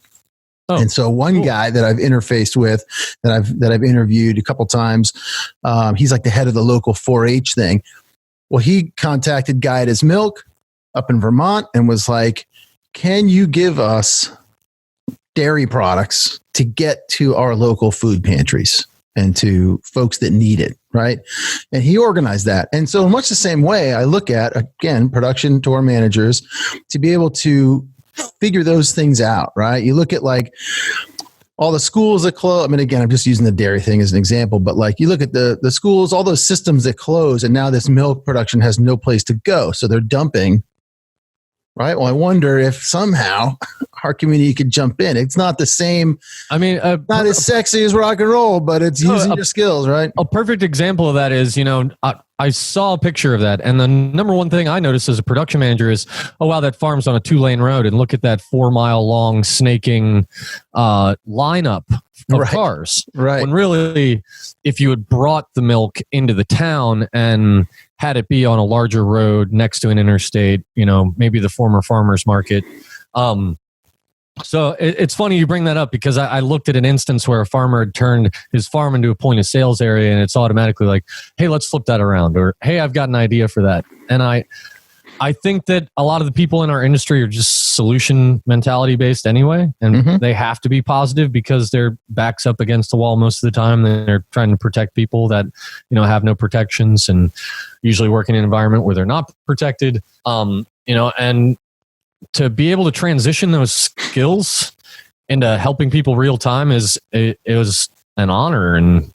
Oh, and so one guy that I've interfaced with, that I've interviewed a couple times, he's like the head of the local 4-H thing. Well, he contacted Guy at His Milk up in Vermont and was like, can you give us dairy products to get to our local food pantries and to folks that need it, right? And he organized that. And so in much the same way, I look at, again, production tour managers to be able to figure those things out, right? You look at like all the schools that close. I mean, again, I'm just using the dairy thing as an example, but like you look at the schools, all those systems that close, and now this milk production has no place to go. So they're dumping. Right. Well, I wonder if somehow our community could jump in. It's not the same. I mean, not as sexy as rock and roll, but it's using your skills, right? A perfect example of that is, I saw a picture of that. And the number one thing I noticed as a production manager is, oh, wow, that farm's on a 2-lane road. And look at that 4-mile long snaking lineup of cars. Right. When really, if you had brought the milk into the town and had it be on a larger road next to an interstate, maybe the former farmers market. So it's funny you bring that up because I looked at an instance where a farmer had turned his farm into a point of sales area, and it's automatically like, hey, let's flip that around, or hey, I've got an idea for that. And I think that a lot of the people in our industry are just solution mentality based anyway, and they have to be positive because their back's up against the wall most of the time. They're trying to protect people that have no protections, and usually work in an environment where they're not protected. And to be able to transition those skills into helping people real time it was an honor, and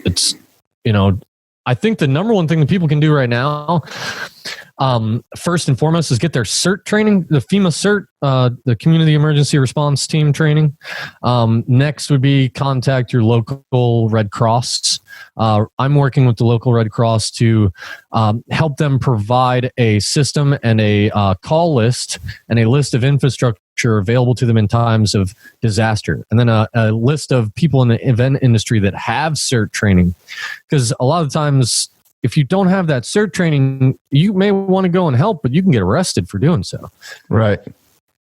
it's I think the number one thing that people can do right now, first and foremost, is get their CERT training, the FEMA CERT, the Community Emergency Response Team training. Next would be contact your local Red Cross. I'm working with the local Red Cross to help them provide a system and a call list and a list of infrastructure available to them in times of disaster. And then a list of people in the event industry that have CERT training. Because a lot of times, if you don't have that CERT training, you may want to go and help, but you can get arrested for doing so. Right.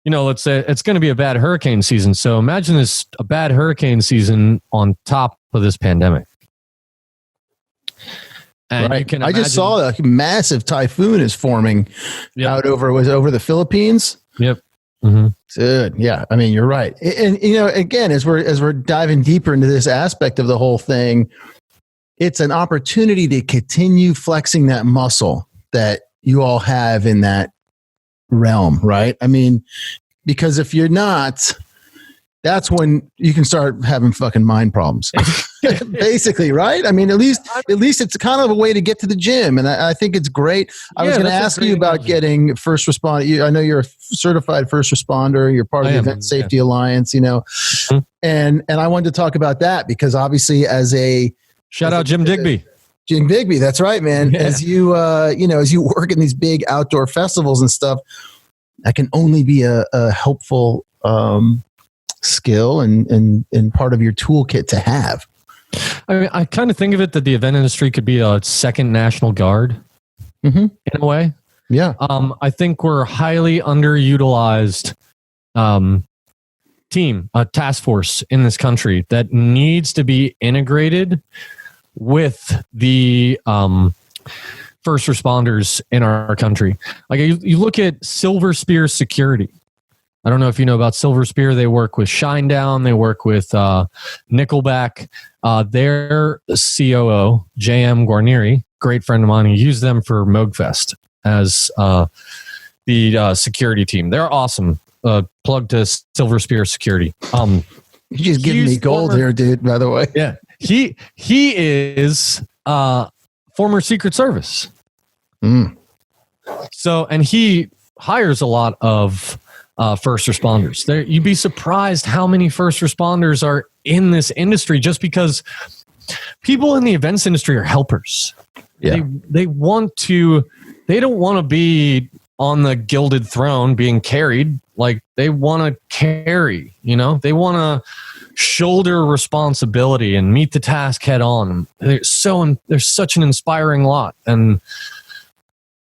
Let's say it's going to be a bad hurricane season. So imagine a bad hurricane season on top of this pandemic. And right. you can I just saw a massive typhoon is forming out over the Philippines. Yep. Good. Yeah. I mean, you're right. And again, as we're diving deeper into this aspect of the whole thing, it's an opportunity to continue flexing that muscle that you all have in that realm, right? I mean, because if you're not, that's when you can start having fucking mind problems. Basically, right? I mean, at least it's kind of a way to get to the gym, and I think it's great. I was going to ask you about getting first responder. I know you're a certified first responder. You're part of the Event Safety Alliance, and I wanted to talk about that because obviously, shout out Jim Digby. Jim Digby, that's right, man. Yeah. As you work in these big outdoor festivals and stuff, that can only be a helpful skill and part of your toolkit to have. I mean, I kind of think of it that the event industry could be a second National Guard in a way. Yeah. I think we're a highly underutilized team, a task force in this country that needs to be integrated with the first responders in our country. Like you look at Silver Spear Security. I don't know if you know about Silver Spear. They work with Shinedown. They work with Nickelback. Their COO, JM Guarnieri, great friend of mine, he used them for MoogFest as the security team. They're awesome. Plug to Silver Spear Security. You just giving me gold here, dude, by the way. Yeah. He is former Secret Service. So, and he hires a lot of first responders. You'd be surprised how many first responders are in this industry just because people in the events industry are helpers. Yeah. They don't want to be on the gilded throne being carried. Like they want to carry, they want to shoulder responsibility and meet the task head on. There's such an inspiring lot, and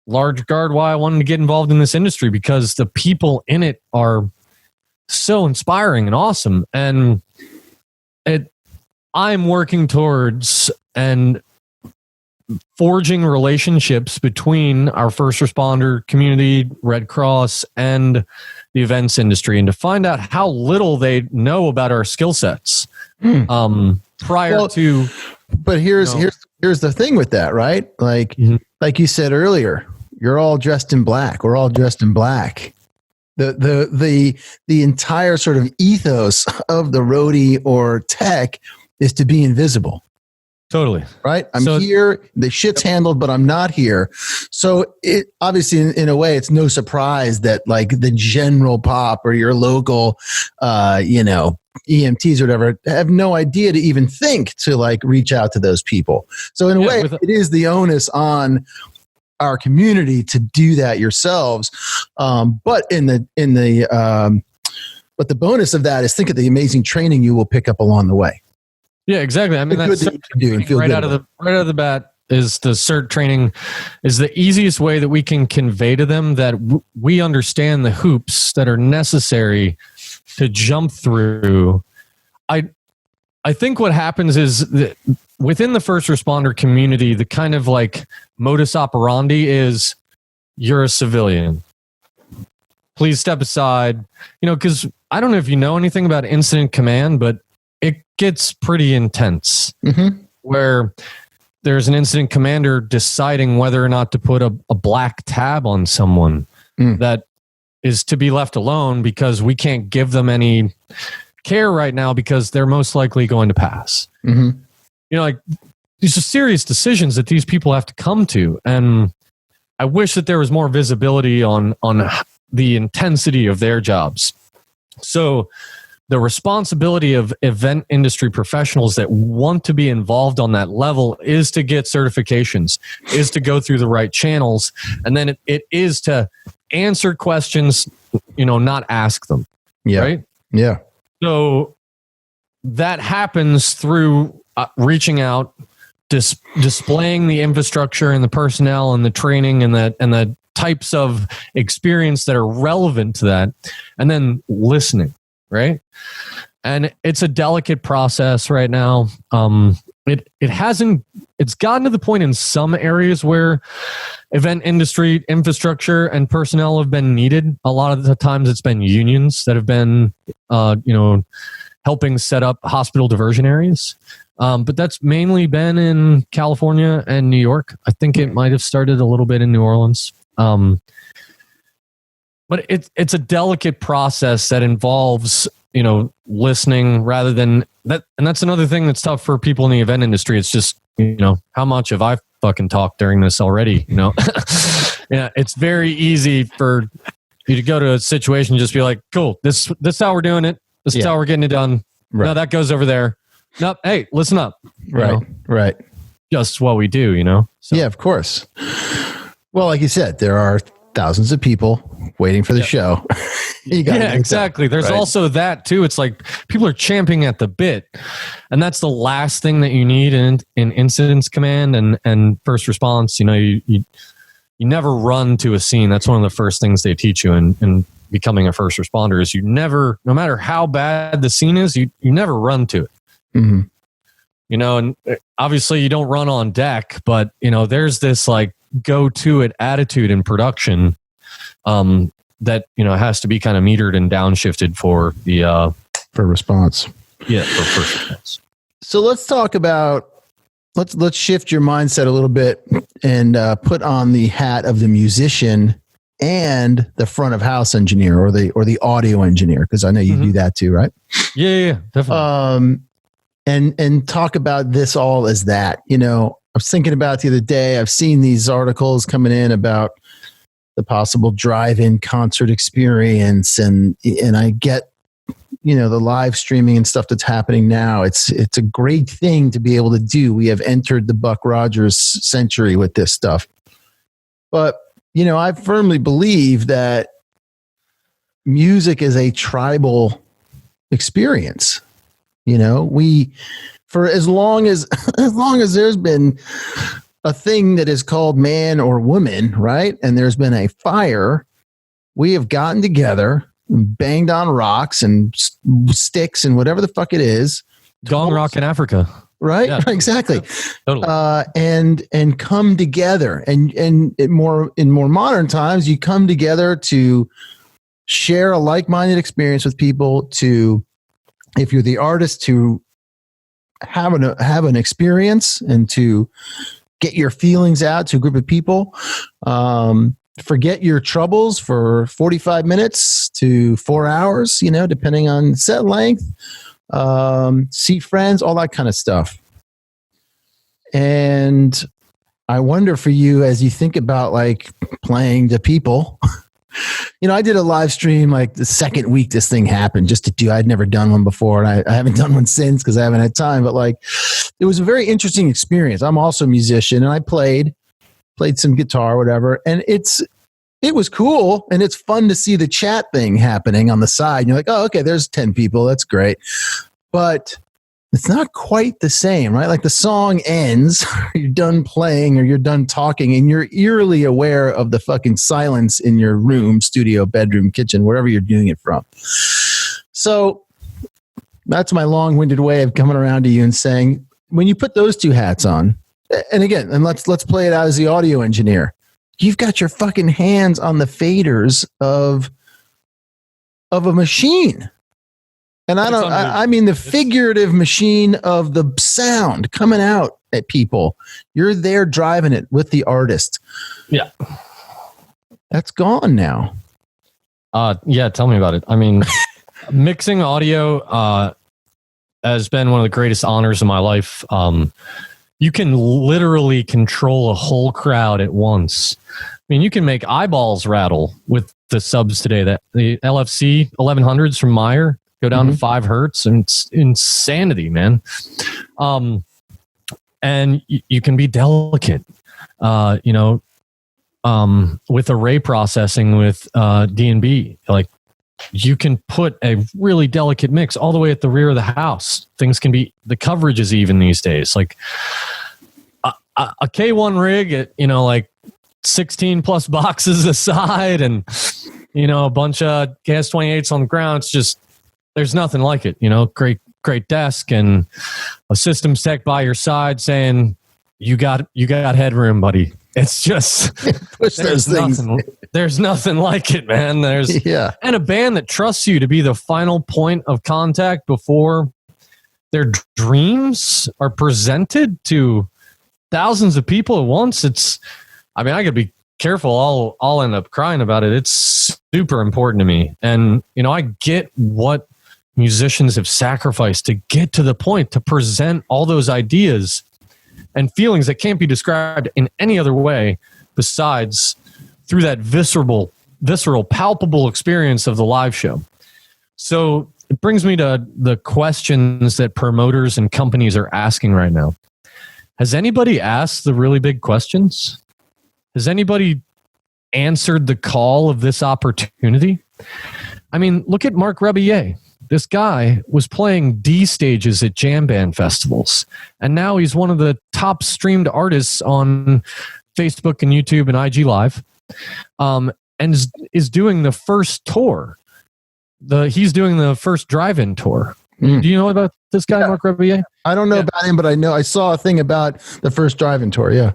large regard why I wanted to get involved in this industry, because the people in it are so inspiring and awesome. And I'm working towards and forging relationships between our first responder community, Red Cross, and the events industry, and to find out how little they know about our skill sets prior to. But here's the thing with that, right? Like you said earlier, you're all dressed in black. We're all dressed in black. The entire sort of ethos of the roadie or tech is to be invisible. Totally. Right. I'm here. The shit's handled, but I'm not here. So it obviously, in a way, it's no surprise that like the general pop or your local, EMTs or whatever have no idea to even think to like reach out to those people. So in a way, it is the onus on our community to do that yourselves. But the bonus of that is think of the amazing training you will pick up along the way. Yeah, exactly. I mean, that's right out of the bat is the CERT training is the easiest way that we can convey to them that we understand the hoops that are necessary to jump through. I think what happens is that within the first responder community, the kind of like modus operandi is you're a civilian. Please step aside. Because I don't know if you know anything about incident command, but it gets pretty intense where there's an incident commander deciding whether or not to put a black tab on someone that is to be left alone because we can't give them any care right now because they're most likely going to pass. Like these are serious decisions that these people have to come to. And I wish that there was more visibility on the intensity of their jobs. So the responsibility of event industry professionals that want to be involved on that level is to get certifications, is to go through the right channels, and then it is to answer questions, not ask them. Yeah. Right? Yeah. So that happens through reaching out, displaying the infrastructure and the personnel and the training and the types of experience that are relevant to that, and then listening. Right. And it's a delicate process right now. It's gotten to the point in some areas where event industry infrastructure and personnel have been needed. A lot of the times it's been unions that have been, helping set up hospital diversion areas. But that's mainly been in California and New York. I think it might have started a little bit in New Orleans. But it's a delicate process that involves, listening rather than that. And that's another thing that's tough for people in the event industry. It's just, how much have I fucking talked during this already? Yeah, it's very easy for you to go to a situation and just be like, cool, this is how we're doing it. This is how we're getting it done. Right. No, that goes over there. Nope. Hey, listen up. Right. Just what we do, So. Yeah, of course. Well, like you said, there are thousands of people waiting for the show. Exactly. There's also that too. It's like people are champing at the bit, and that's the last thing that you need in incidents command and first response. You never run to a scene. That's one of the first things they teach you in becoming a first responder is you never, no matter how bad the scene is, you never run to it. And obviously you don't run on deck, but there's this like go to it attitude in production that has to be kind of metered and downshifted for the for response. Yeah, for first response. So let's talk about let's shift your mindset a little bit and put on the hat of the musician and the front of house engineer or the audio engineer, because I know you do that too, right? Yeah, definitely. And talk about this all as that. I was thinking about the other day. I've seen these articles coming in about the possible drive-in concert experience, and I get the live streaming and stuff that's happening now. It's a great thing to be able to do. We have entered the Buck Rogers century with this stuff, but I firmly believe that music is a tribal experience. For as long as there's been a thing that is called man or woman, right? And there's been a fire, we have gotten together and banged on rocks and sticks and whatever the fuck it is. Gong rock in Africa. Right? Yeah. Exactly. Totally. And come together. And in more modern times, you come together to share a like-minded experience with people, to, if you're the artist, to have an experience and to get your feelings out to a group of people. forget your troubles for 45 minutes to 4 hours, depending on set length, see friends, all that kind of stuff. And I wonder for you, as you think about like playing to people, I did a live stream like the second week this thing happened just to do, I'd never done one before. And I haven't done one since because I haven't had time, but like, it was a very interesting experience. I'm also a musician and I played some guitar, whatever. And it was cool. And it's fun to see the chat thing happening on the side. And you're like, oh, okay, there's 10 people. That's great. But it's not quite the same, right? Like the song ends, you're done playing or you're done talking and you're eerily aware of the fucking silence in your room, studio, bedroom, kitchen, wherever you're doing it from. So that's my long-winded way of coming around to you and saying, when you put those two hats on, and again, and let's play it out as the audio engineer, you've got your fucking hands on the faders of a machine. And I mean the figurative machine of the sound coming out at people. You're there driving it with the artist. Yeah. That's gone now. Yeah, tell me about it. I mean, mixing audio has been one of the greatest honors of my life. You can literally control a whole crowd at once. I mean, you can make eyeballs rattle with the subs today. That the LFC 1100s from Meyer go down to 5 hertz, and it's insanity, man. And you can be delicate, with array processing with D&B. Like, you can put a really delicate mix all the way at the rear of the house. Things can be, the coverage is even these days. Like a K1 rig at, like 16 plus boxes aside and, a bunch of gas 28s on the ground. It's just, there's nothing like it, great desk and a systems tech by your side saying, you got headroom, buddy. It's just, push those things. There's nothing like it, man. And a band that trusts you to be the final point of contact before their dreams are presented to thousands of people at once. I gotta be careful. I'll end up crying about it. It's super important to me. And, I get what musicians have sacrificed to get to the point to present all those ideas and feelings that can't be described in any other way besides through that visceral, palpable experience of the live show. So it brings me to the questions that promoters and companies are asking right now. Has anybody asked the really big questions? Has anybody answered the call of this opportunity? I mean, look at Mark Rebillet. This guy was playing D stages at jam band festivals, and now he's one of the top streamed artists on Facebook and YouTube and IG Live, and is doing the first tour. He's doing the first drive-in tour. Do you know about this guy, Mark Rebillet? I don't know about him, but I saw a thing about the first drive-in tour. Yeah.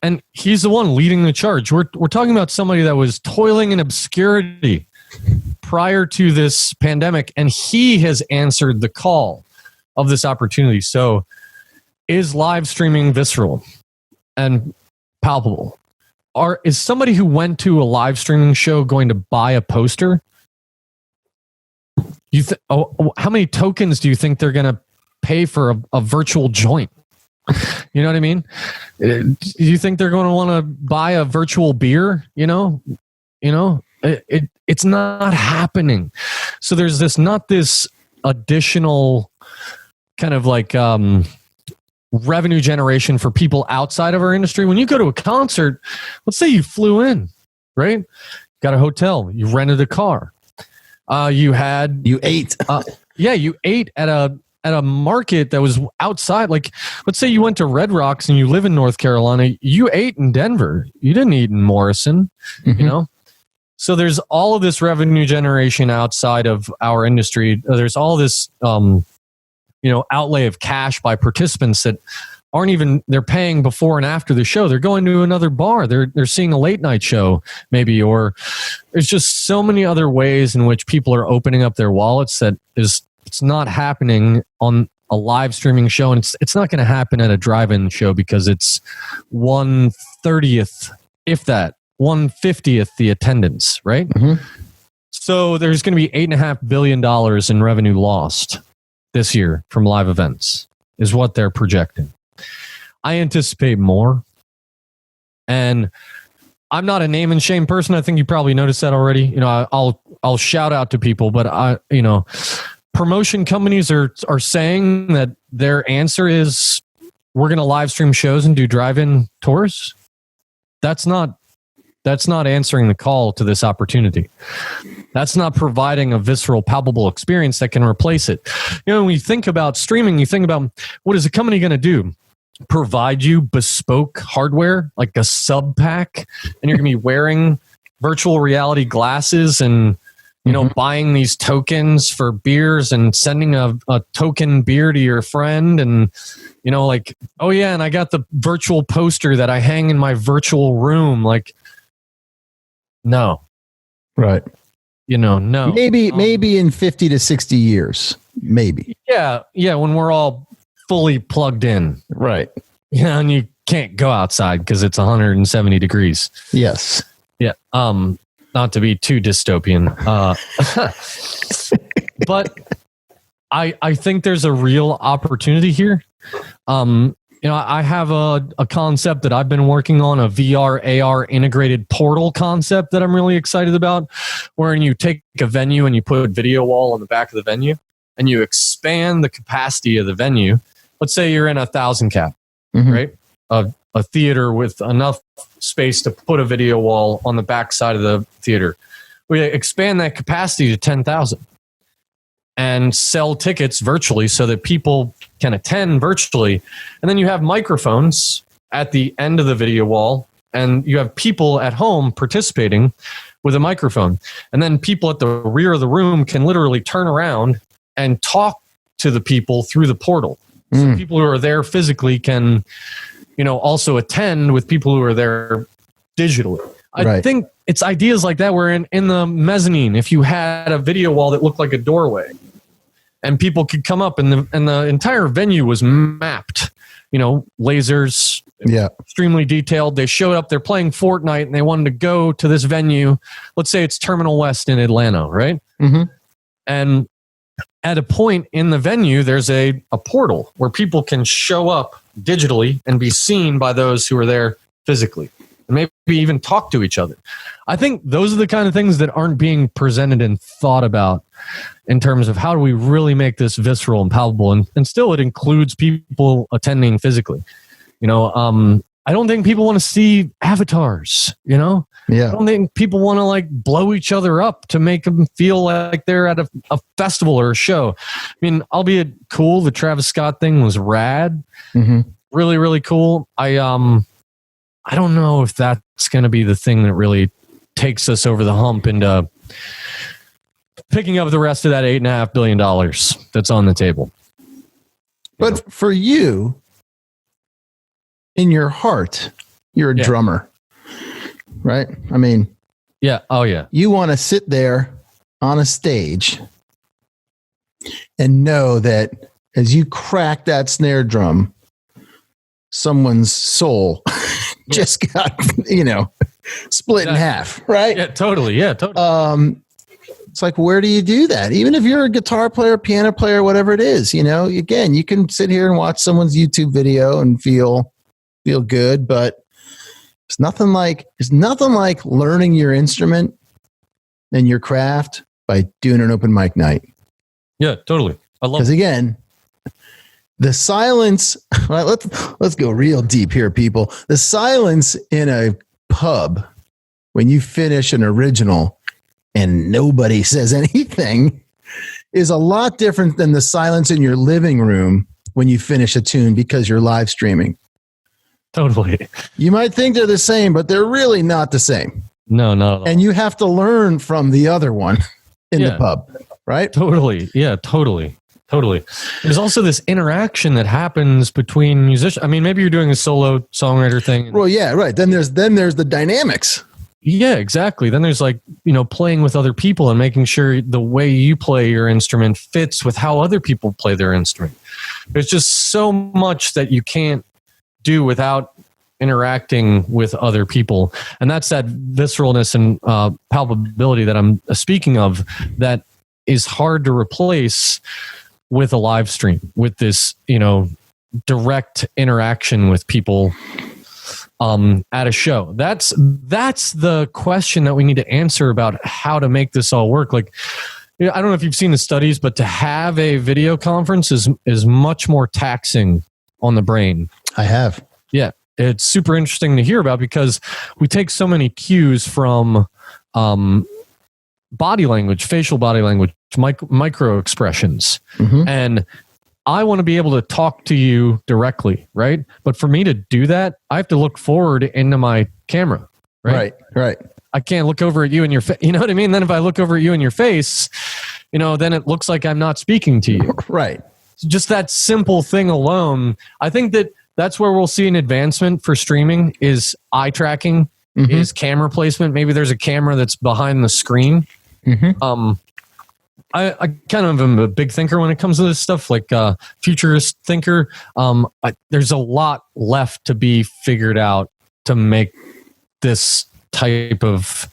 And he's the one leading the charge. We're talking about somebody that was toiling in obscurity prior to this pandemic, and he has answered the call of this opportunity. So is live streaming visceral and palpable? Is somebody who went to a live streaming show going to buy a poster? How many tokens do you think they're going to pay for a virtual joint? You know what I mean? Do you think they're going to want to buy a virtual beer? It's not happening. So there's not this additional kind of like revenue generation for people outside of our industry. When you go to a concert, let's say you flew in, right? Got a hotel, you rented a car. You ate. You ate at a market that was outside. Like, let's say you went to Red Rocks and you live in North Carolina. You ate in Denver. You didn't eat in Morrison, So there's all of this revenue generation outside of our industry. There's all this, outlay of cash by participants that aren't even, they're paying before and after the show. They're going to another bar. They're seeing a late night show maybe, or there's just so many other ways in which people are opening up their wallets that it's not happening on a live streaming show. And it's not going to happen at a drive-in show because it's 1/30th, if that, 1/50th the attendance, right? Mm-hmm. So there's going to be $8.5 billion in revenue lost this year from live events, is what they're projecting. I anticipate more. And I'm not a name and shame person. I think you probably noticed that already. You know, I'll shout out to people, but promotion companies are saying that their answer is we're going to live stream shows and do drive-in tours. That's not answering the call to this opportunity. That's not providing a visceral, palpable experience that can replace it. You know, when you think about streaming, you think about what is a company going to do? Provide you bespoke hardware, like a sub pack, and you're going to be wearing virtual reality glasses and, you know, buying these tokens for beers and sending a token beer to your friend. And, you know, like, oh yeah, and I got the virtual poster that I hang in my virtual room. Like, no. Right. You know, no. Maybe in 50 to 60 years. Maybe. Yeah. Yeah. When we're all fully plugged in. Right. You know, and you can't go outside because it's 170 degrees. Yes. Yeah. Not to be too dystopian. But I think there's a real opportunity here. You know, I have a concept that I've been working on, a VR, AR integrated portal concept that I'm really excited about, wherein you take a venue and you put a video wall on the back of the venue and you expand the capacity of the venue. Let's say you're in 1,000 cap, right? A theater with enough space to put a video wall on the back side of the theater. We expand that capacity to 10,000 and sell tickets virtually so that people can attend virtually. And then you have microphones at the end of the video wall, and you have people at home participating with a microphone. And then people at the rear of the room can literally turn around and talk to the people through the portal. So people who are there physically can, you know, also attend with people who are there digitally. I think it's ideas like that where in the mezzanine, if you had a video wall that looked like a doorway and people could come up and the entire venue was mapped, you know, lasers, extremely detailed. They showed up, they're playing Fortnite and they wanted to go to this venue. Let's say it's Terminal West in Atlanta, right? And at a point in the venue, there's a portal where people can show up digitally and be seen by those who are there physically and maybe even talk to each other. I think those are the kind of things that aren't being presented and thought about in terms of how do we really make this visceral and palpable. And still it includes people attending physically. You know, I don't think people want to see avatars, you know? I don't think people want to like blow each other up to make them feel like they're at a festival or a show. I mean, albeit cool, the Travis Scott thing was rad. Really, really cool. I don't know if that's going to be the thing that really takes us over the hump into picking up the rest of that $8.5 billion that's on the table. But for you, in your heart, you're a drummer, right? I mean, oh yeah. You want to sit there on a stage and know that as you crack that snare drum, someone's soul just got, you know, split in half, right? Yeah, totally. It's like, where do you do that? Even if you're a guitar player, piano player, whatever it is, you know, again, you can sit here and watch someone's YouTube video and feel good, but it's nothing like learning your instrument and your craft by doing an open mic night. Yeah, totally. I love it. Because again, the silence, let's go real deep here, people. The silence in a pub when you finish an original and nobody says anything is a lot different than the silence in your living room when you finish a tune because you're live streaming. Totally. You might think they're the same, but they're really not the same. No, not at all. And you have to learn from the other one in the pub, right? Totally. Yeah, totally. There's also this interaction that happens between musicians. I mean, maybe you're doing a solo songwriter thing. Well, yeah, right. Then there's the dynamics. Yeah, exactly. Then there's like, you know, playing with other people and making sure the way you play your instrument fits with how other people play their instrument. There's just so much that you can't do without interacting with other people. And that's that visceralness and palpability that I'm speaking of that is hard to replace with a live stream, with this, direct interaction with people at a show. That's the question that we need to answer about how to make this all work. Like, I don't know if you've seen the studies, but to have a video conference is much more taxing on the brain. I have. Yeah. It's super interesting to hear about because we take so many cues from body language, facial body language, micro expressions. Mm-hmm. And I want to be able to talk to you directly, right? But for me to do that, I have to look forward into my camera, right? Right. I can't look over at you in your face. You know what I mean? Then if I look over at you in your face, then it looks like I'm not speaking to you. Right. Just that simple thing alone. I think that's where we'll see an advancement for streaming is eye tracking, is camera placement. Maybe there's a camera that's behind the screen. Mm-hmm. I kind of am a big thinker when it comes to this stuff, like futurist thinker. There's a lot left to be figured out to make this type of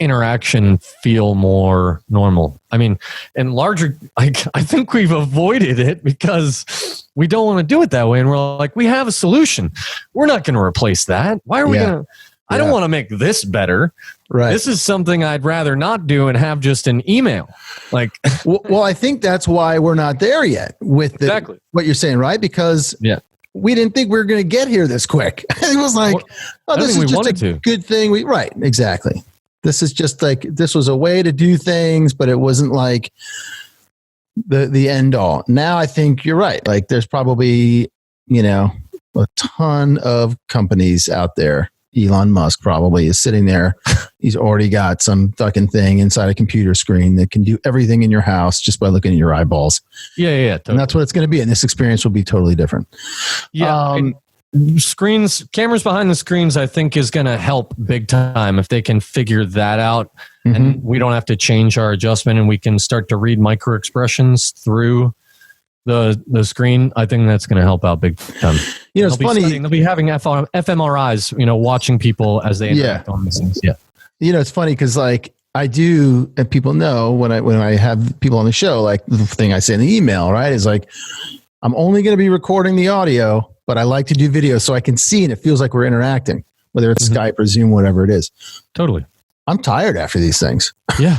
interaction feel more normal. I mean, and larger, I think we've avoided it because we don't want to do it that way. And we're like, we have a solution. We're not going to replace that. Why are we going to? I don't want to make this better. Right. This is something I'd rather not do and have just an email. Like, well, I think that's why we're not there yet with what you're saying, right? Because we didn't think we were going to get here this quick. It was like, this is just a good thing. Right. Exactly. This is just like, this was a way to do things, but it wasn't like the end all. Now I think you're right. Like there's probably, a ton of companies out there. Elon Musk probably is sitting there. He's already got some fucking thing inside a computer screen that can do everything in your house just by looking at your eyeballs. Yeah. Totally. And that's what it's going to be. And this experience will be totally different. Yeah. Cameras behind the screens, I think is going to help big time if they can figure that out. Mm-hmm. And we don't have to change our adjustment and we can start to read micro expressions through the screen. I think that's going to help out big time. It's funny. They'll be having fMRIs, watching people as they interact on these things. Yeah. It's funny because like I do, and people know when I have people on the show, like the thing I say in the email, right, is like, I'm only going to be recording the audio, but I like to do video so I can see and it feels like we're interacting, whether it's Skype or Zoom, whatever it is. Totally. I'm tired after these things. Yeah.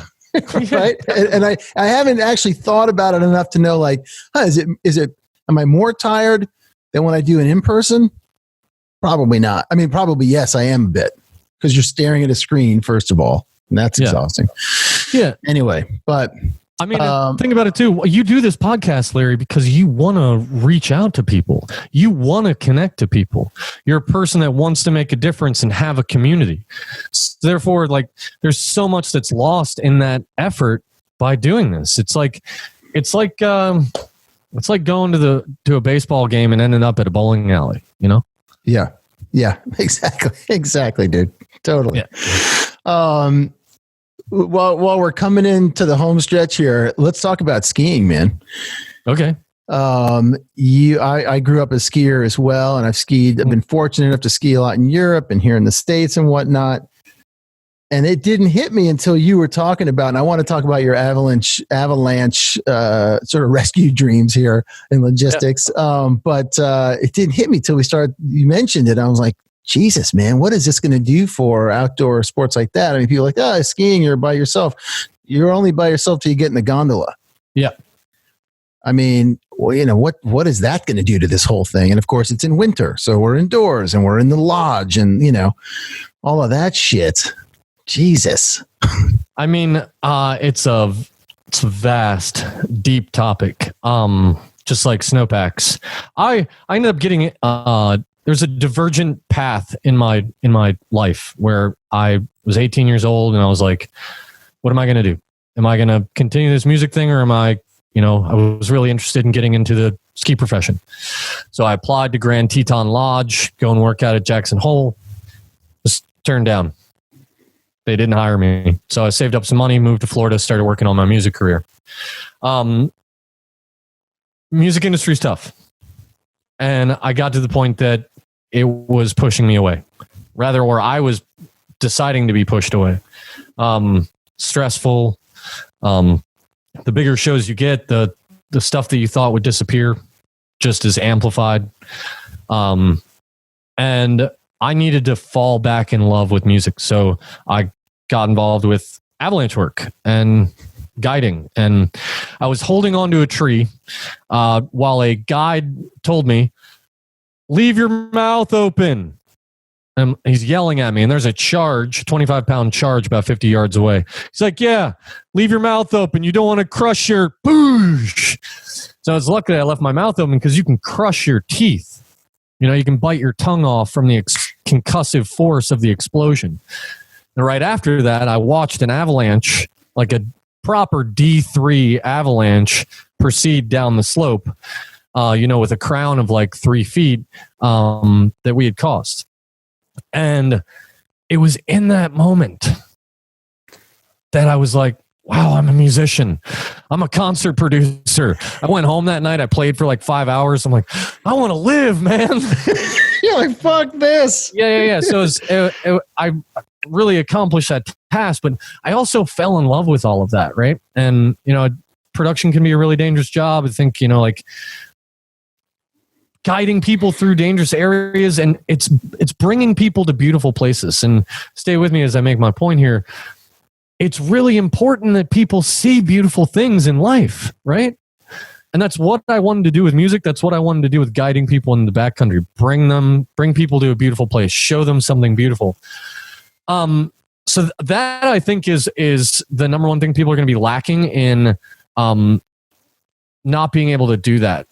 Right. And I haven't actually thought about it enough to know like, am I more tired than when I do an in-person? Probably not. I mean, probably yes, I am a bit because you're staring at a screen, first of all, and that's exhausting. Yeah. Anyway, but I mean, think about it too. You do this podcast, Larry, because you want to reach out to people. You want to connect to people. You're a person that wants to make a difference and have a community. So therefore, like, there's so much that's lost in that effort by doing this. It's like going to a baseball game and ending up at a bowling alley. Yeah. Exactly, dude. Totally. Yeah. While we're coming into the home stretch here, let's talk about skiing, man. Okay. I grew up a skier as well, and I've been fortunate enough to ski a lot in Europe and here in the States and whatnot. And it didn't hit me until you were talking about, and I want to talk about your avalanche sort of rescue dreams here in logistics. Yeah. But it didn't hit me till you mentioned it. I was like, Jesus, man, what is this going to do for outdoor sports like that? I mean, people are like, skiing, you're by yourself. You're only by yourself till you get in the gondola. Yeah. I mean, well, what is that going to do to this whole thing? And of course, it's in winter, so we're indoors and we're in the lodge and, all of that shit. Jesus. I mean, it's a vast, deep topic. Just like snowpacks. I ended up getting there's a divergent path in my life where I was 18 years old and I was like, what am I going to do? Am I going to continue this music thing or am I was really interested in getting into the ski profession. So I applied to Grand Teton Lodge, go and work out at Jackson Hole, just turned down. They didn't hire me. So I saved up some money, moved to Florida, started working on my music career. Music industry is tough. And I got to the point that it was pushing me away, or I was deciding to be pushed away. Stressful. The bigger shows you get, the stuff that you thought would disappear just is amplified. And I needed to fall back in love with music. So I got involved with avalanche work and guiding. And I was holding onto a tree while a guide told me, leave your mouth open. And he's yelling at me, and there's a 25-pound charge about 50 yards away. He's like, yeah, leave your mouth open. You don't want to crush your boosh. So I was lucky that I left my mouth open because you can crush your teeth. You can bite your tongue off from the concussive force of the explosion. And right after that, I watched an avalanche, like a proper D3 avalanche, proceed down the slope, with a crown of like 3 feet that we had caused. And it was in that moment that I was like, wow, I'm a musician. I'm a concert producer. I went home that night. I played for like 5 hours. I'm like, I want to live, man. You're like, fuck this. Yeah. So I really accomplished that task, but I also fell in love with all of that, right? And, production can be a really dangerous job. I think, like guiding people through dangerous areas, and it's bringing people to beautiful places. And stay with me as I make my point here. It's really important that people see beautiful things in life, right? And that's what I wanted to do with music. That's what I wanted to do with guiding people in the backcountry. Bring people to a beautiful place, show them something beautiful. So that I think is the number one thing people are going to be lacking in not being able to do that.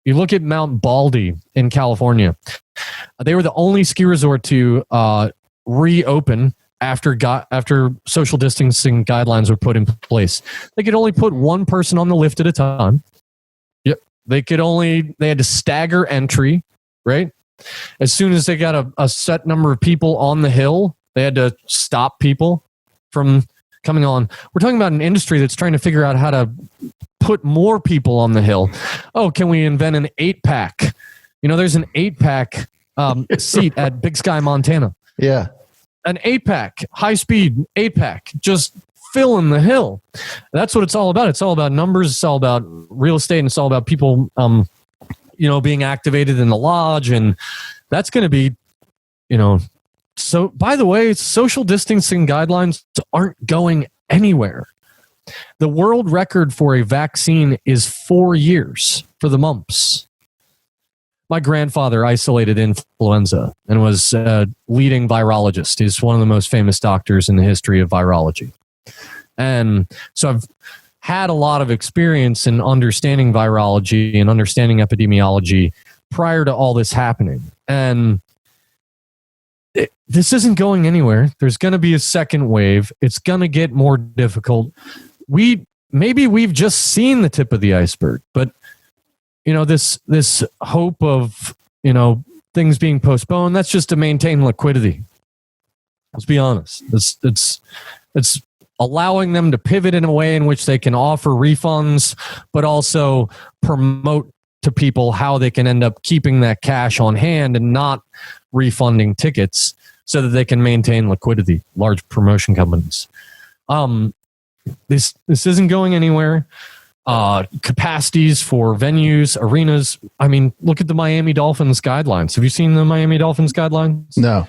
You look at Mount Baldy in California. They were the only ski resort to reopen after social distancing guidelines were put in place. They could only put one person on the lift at a time. Yep. They had to stagger entry, right? As soon as they got a set number of people on the hill, they had to stop people from coming on. We're talking about an industry that's trying to figure out how to put more people on the hill. Oh, can we invent an 8-pack? There's an 8-pack seat at Big Sky, Montana. Yeah. An 8-pack, high-speed 8-pack, just filling the hill. That's what it's all about. It's all about numbers. It's all about real estate. And it's all about people, being activated in the lodge. And that's going to be, So, by the way, social distancing guidelines aren't going anywhere. The world record for a vaccine is 4 years for the mumps. My grandfather isolated influenza and was a leading virologist. He's one of the most famous doctors in the history of virology. And so I've had a lot of experience in understanding virology and understanding epidemiology prior to all this happening. And this isn't going anywhere. There's going to be a second wave. It's going to get more difficult. Maybe we've just seen the tip of the iceberg, but this hope of, things being postponed, that's just to maintain liquidity. Let's be honest. It's allowing them to pivot in a way in which they can offer refunds, but also promote to people how they can end up keeping that cash on hand and not refunding tickets so that they can maintain liquidity. Large promotion companies. This isn't going anywhere. Capacities for venues, arenas. I mean, look at the Miami Dolphins guidelines. Have you seen the Miami Dolphins guidelines? No.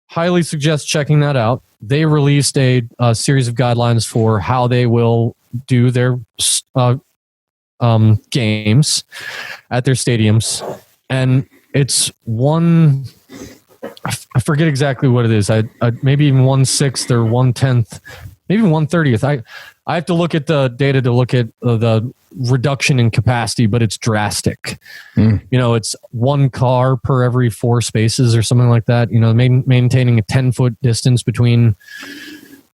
Highly suggest checking that out. They released a series of guidelines for how they will do their games at their stadiums, and it's one. I forget exactly what it is. I maybe even 1/6 or 1/10, maybe 1/30. I have to look at the data to look at the reduction in capacity, but it's drastic. It's one car per every 4 spaces or something like that. Maintaining a 10-foot distance between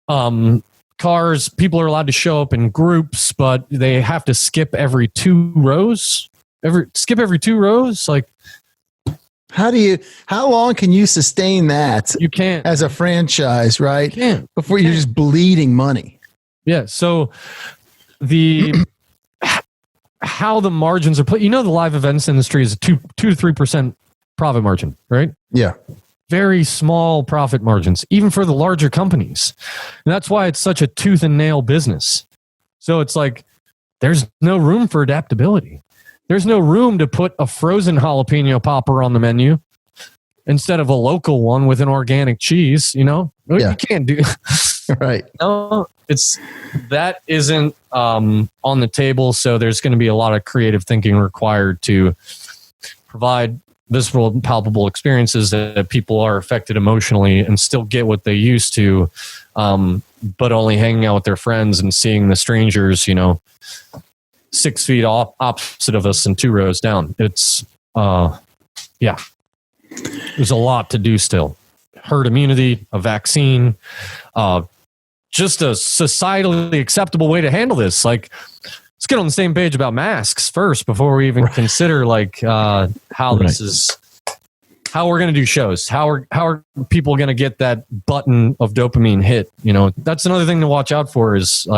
cars. People are allowed to show up in groups, but they have to skip every 2 rows. Every 2 rows? Like, how long can you sustain that? You can't. As a franchise, right? You can't. Before you're just bleeding money. Yeah. So how the margins are put, the live events industry is a 2 to 3% profit margin, right? Yeah. Very small profit margins, even for the larger companies. And that's why it's such a tooth and nail business. So it's like, there's no room for adaptability. There's no room to put a frozen jalapeno popper on the menu instead of a local one with an organic cheese, you know? Yeah. You can't do Right. No, that isn't on the table. So there's going to be a lot of creative thinking required to provide visceral and palpable experiences that people are affected emotionally and still get what they used to, but only hanging out with their friends and seeing the strangers, 6 feet opposite of us and 2 rows down. It's, there's a lot to do still. Herd immunity, a vaccine, just a societally acceptable way to handle this. Like, let's get on the same page about masks first before we even consider how this is, how we're going to do shows. How are people going to get that button of dopamine hit? That's another thing to watch out for is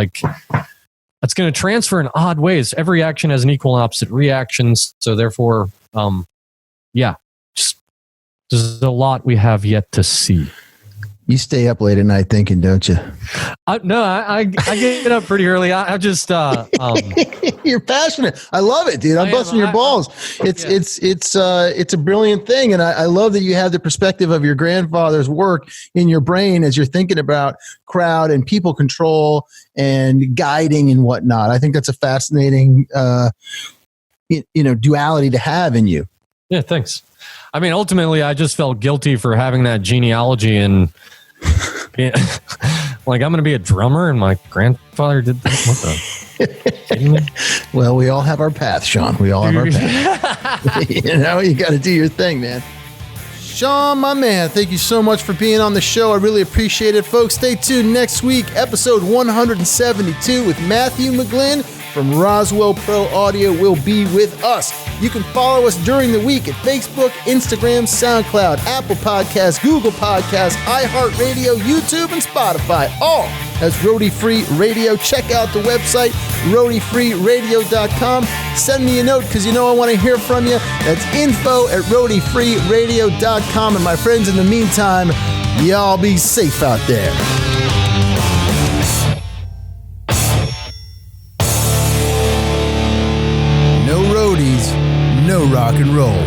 it's going to transfer in odd ways. Every action has an equal and opposite reactions. So therefore, just there's a lot we have yet to see. You stay up late at night thinking, don't you? No, I get up pretty early. I just You're passionate. I love it, dude. I'm busting your balls. It's a brilliant thing, and I love that you have the perspective of your grandfather's work in your brain as you're thinking about crowd and people control and guiding and whatnot. I think that's a fascinating duality to have in you. Yeah, thanks. I mean, ultimately, I just felt guilty for having that genealogy and being, I'm going to be a drummer, and my grandfather did that. What the? Well, we all have our path, Sean. We all have our path. You got to do your thing, man. Sean, my man, thank you so much for being on the show. I really appreciate it, folks. Stay tuned next week, episode 172 with Matthew McGlynn from Roswell Pro Audio will be with us. You can follow us during the week at Facebook, Instagram, SoundCloud, Apple Podcasts, Google Podcasts, iHeartRadio, YouTube, and Spotify. All as Roadie Free Radio. Check out the website, roadiefreeradio.com. Send me a note because I want to hear from you. That's info@roadiefreeradio.com. And my friends, in the meantime, y'all be safe out there. No roadies, no rock and roll.